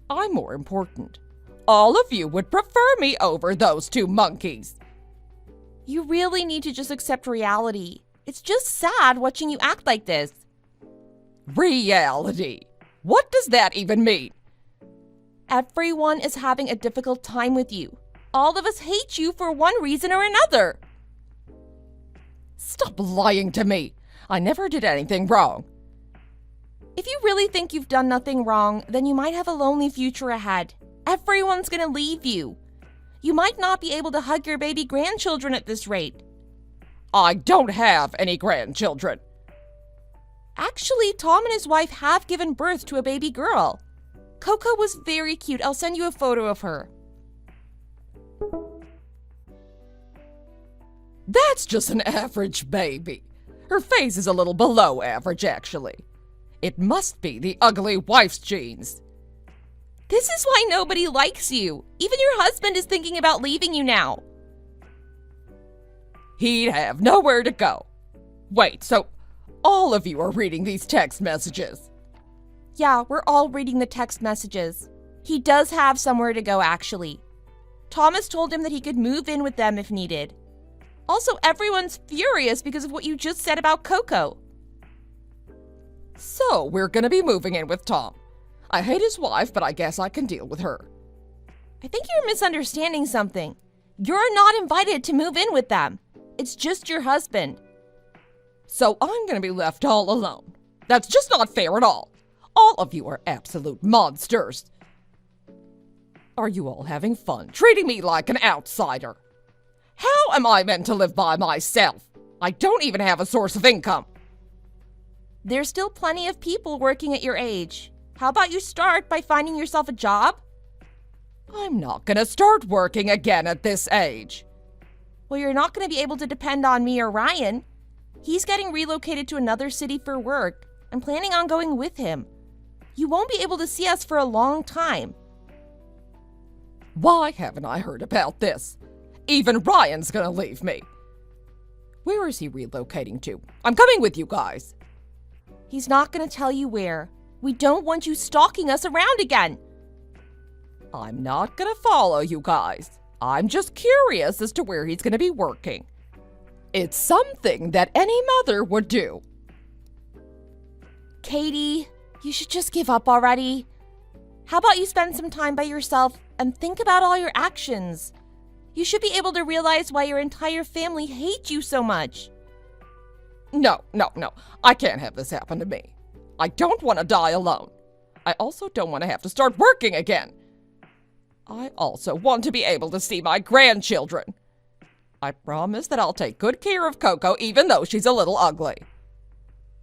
I'm more important. All of you would prefer me over those two monkeys. You really need to just accept reality. It's just sad watching you act like this. Reality? What does that even mean? Everyone is having a difficult time with you. All of us hate you for one reason or another. Stop lying to me. I never did anything wrong. If you really think you've done nothing wrong, then you might have a lonely future ahead. Everyone's gonna leave you. You might not be able to hug your baby grandchildren at this rate. I don't have any grandchildren. Actually, Tom and his wife have given birth to a baby girl. Coco was very cute. I'll send you a photo of her. That's just an average baby. Her face is a little below average, actually. It must be the ugly wife's genes. This is why nobody likes you. Even your husband is thinking about leaving you now. He'd have nowhere to go. Wait, so all of you are reading these text messages? Yeah, we're all reading the text messages. He does have somewhere to go, actually. Thomas told him that he could move in with them if needed. Also, everyone's furious because of what you just said about Coco. So, we're gonna be moving in with Tom. I hate his wife, but I guess I can deal with her. I think you're misunderstanding something. You're not invited to move in with them. It's just your husband. So I'm gonna be left all alone. That's just not fair at all. All of you are absolute monsters. Are you all having fun, treating me like an outsider? How am I meant to live by myself? I don't even have a source of income. There's still plenty of people working at your age. How about you start by finding yourself a job? I'm not gonna start working again at this age. Well, you're not going to be able to depend on me or Ryan. He's getting relocated to another city for work. I'm planning on going with him. You won't be able to see us for a long time. Why haven't I heard about this? Even Ryan's gonna leave me. Where is he relocating to? I'm coming with you guys. He's not going to tell you where. We don't want you stalking us around again. I'm not gonna follow you guys. I'm just curious as to where he's gonna be working. It's something that any mother would do. Katie, you should just give up already. How about you spend some time by yourself and think about all your actions? You should be able to realize why your entire family hates you so much. No. I can't have this happen to me. I don't want to die alone. I also don't want to have to start working again. I also want to be able to see my grandchildren. I promise that I'll take good care of Coco even though she's a little ugly.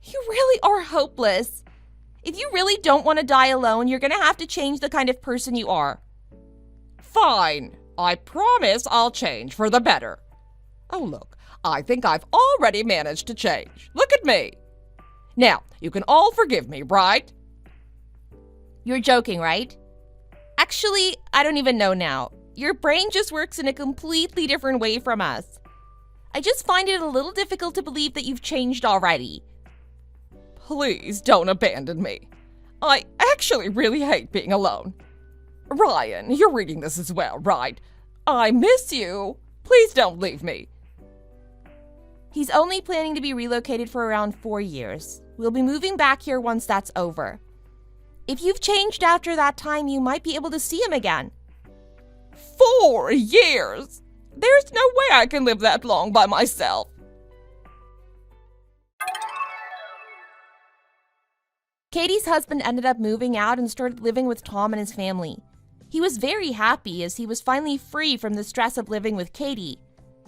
You really are hopeless. If you really don't want to die alone, you're going to have to change the kind of person you are. Fine. I promise I'll change for the better. Oh, look, I think I've already managed to change. Look at me. Now, you can all forgive me, right? You're joking, right? Actually, I don't even know now. Your brain just works in a completely different way from us. I just find it a little difficult to believe that you've changed already. Please don't abandon me. I actually really hate being alone. Ryan, you're reading this as well, right? I miss you. Please don't leave me. He's only planning to be relocated for around 4 years. We'll be moving back here once that's over. If you've changed after that time, you might be able to see him again. 4 years? There's no way I can live that long by myself. Katie's husband ended up moving out and started living with Tom and his family. He was very happy as he was finally free from the stress of living with Katie.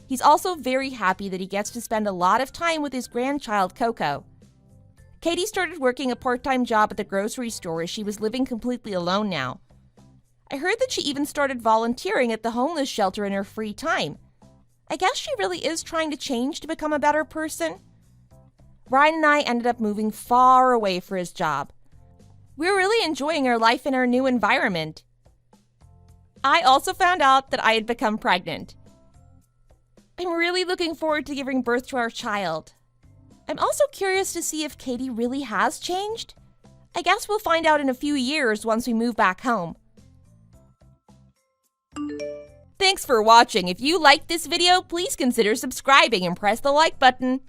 He's also very happy that he gets to spend a lot of time with his grandchild, Coco. Katie started working a part-time job at the grocery store as she was living completely alone now. I heard that she even started volunteering at the homeless shelter in her free time. I guess she really is trying to change to become a better person. Ryan and I ended up moving far away for his job. We're really enjoying our life in our new environment. I also found out that I had become pregnant. I'm really looking forward to giving birth to our child. I'm also curious to see if Katie really has changed. I guess we'll find out in a few years once we move back home. Thanks for watching. If you liked this video, please consider subscribing and press the like button.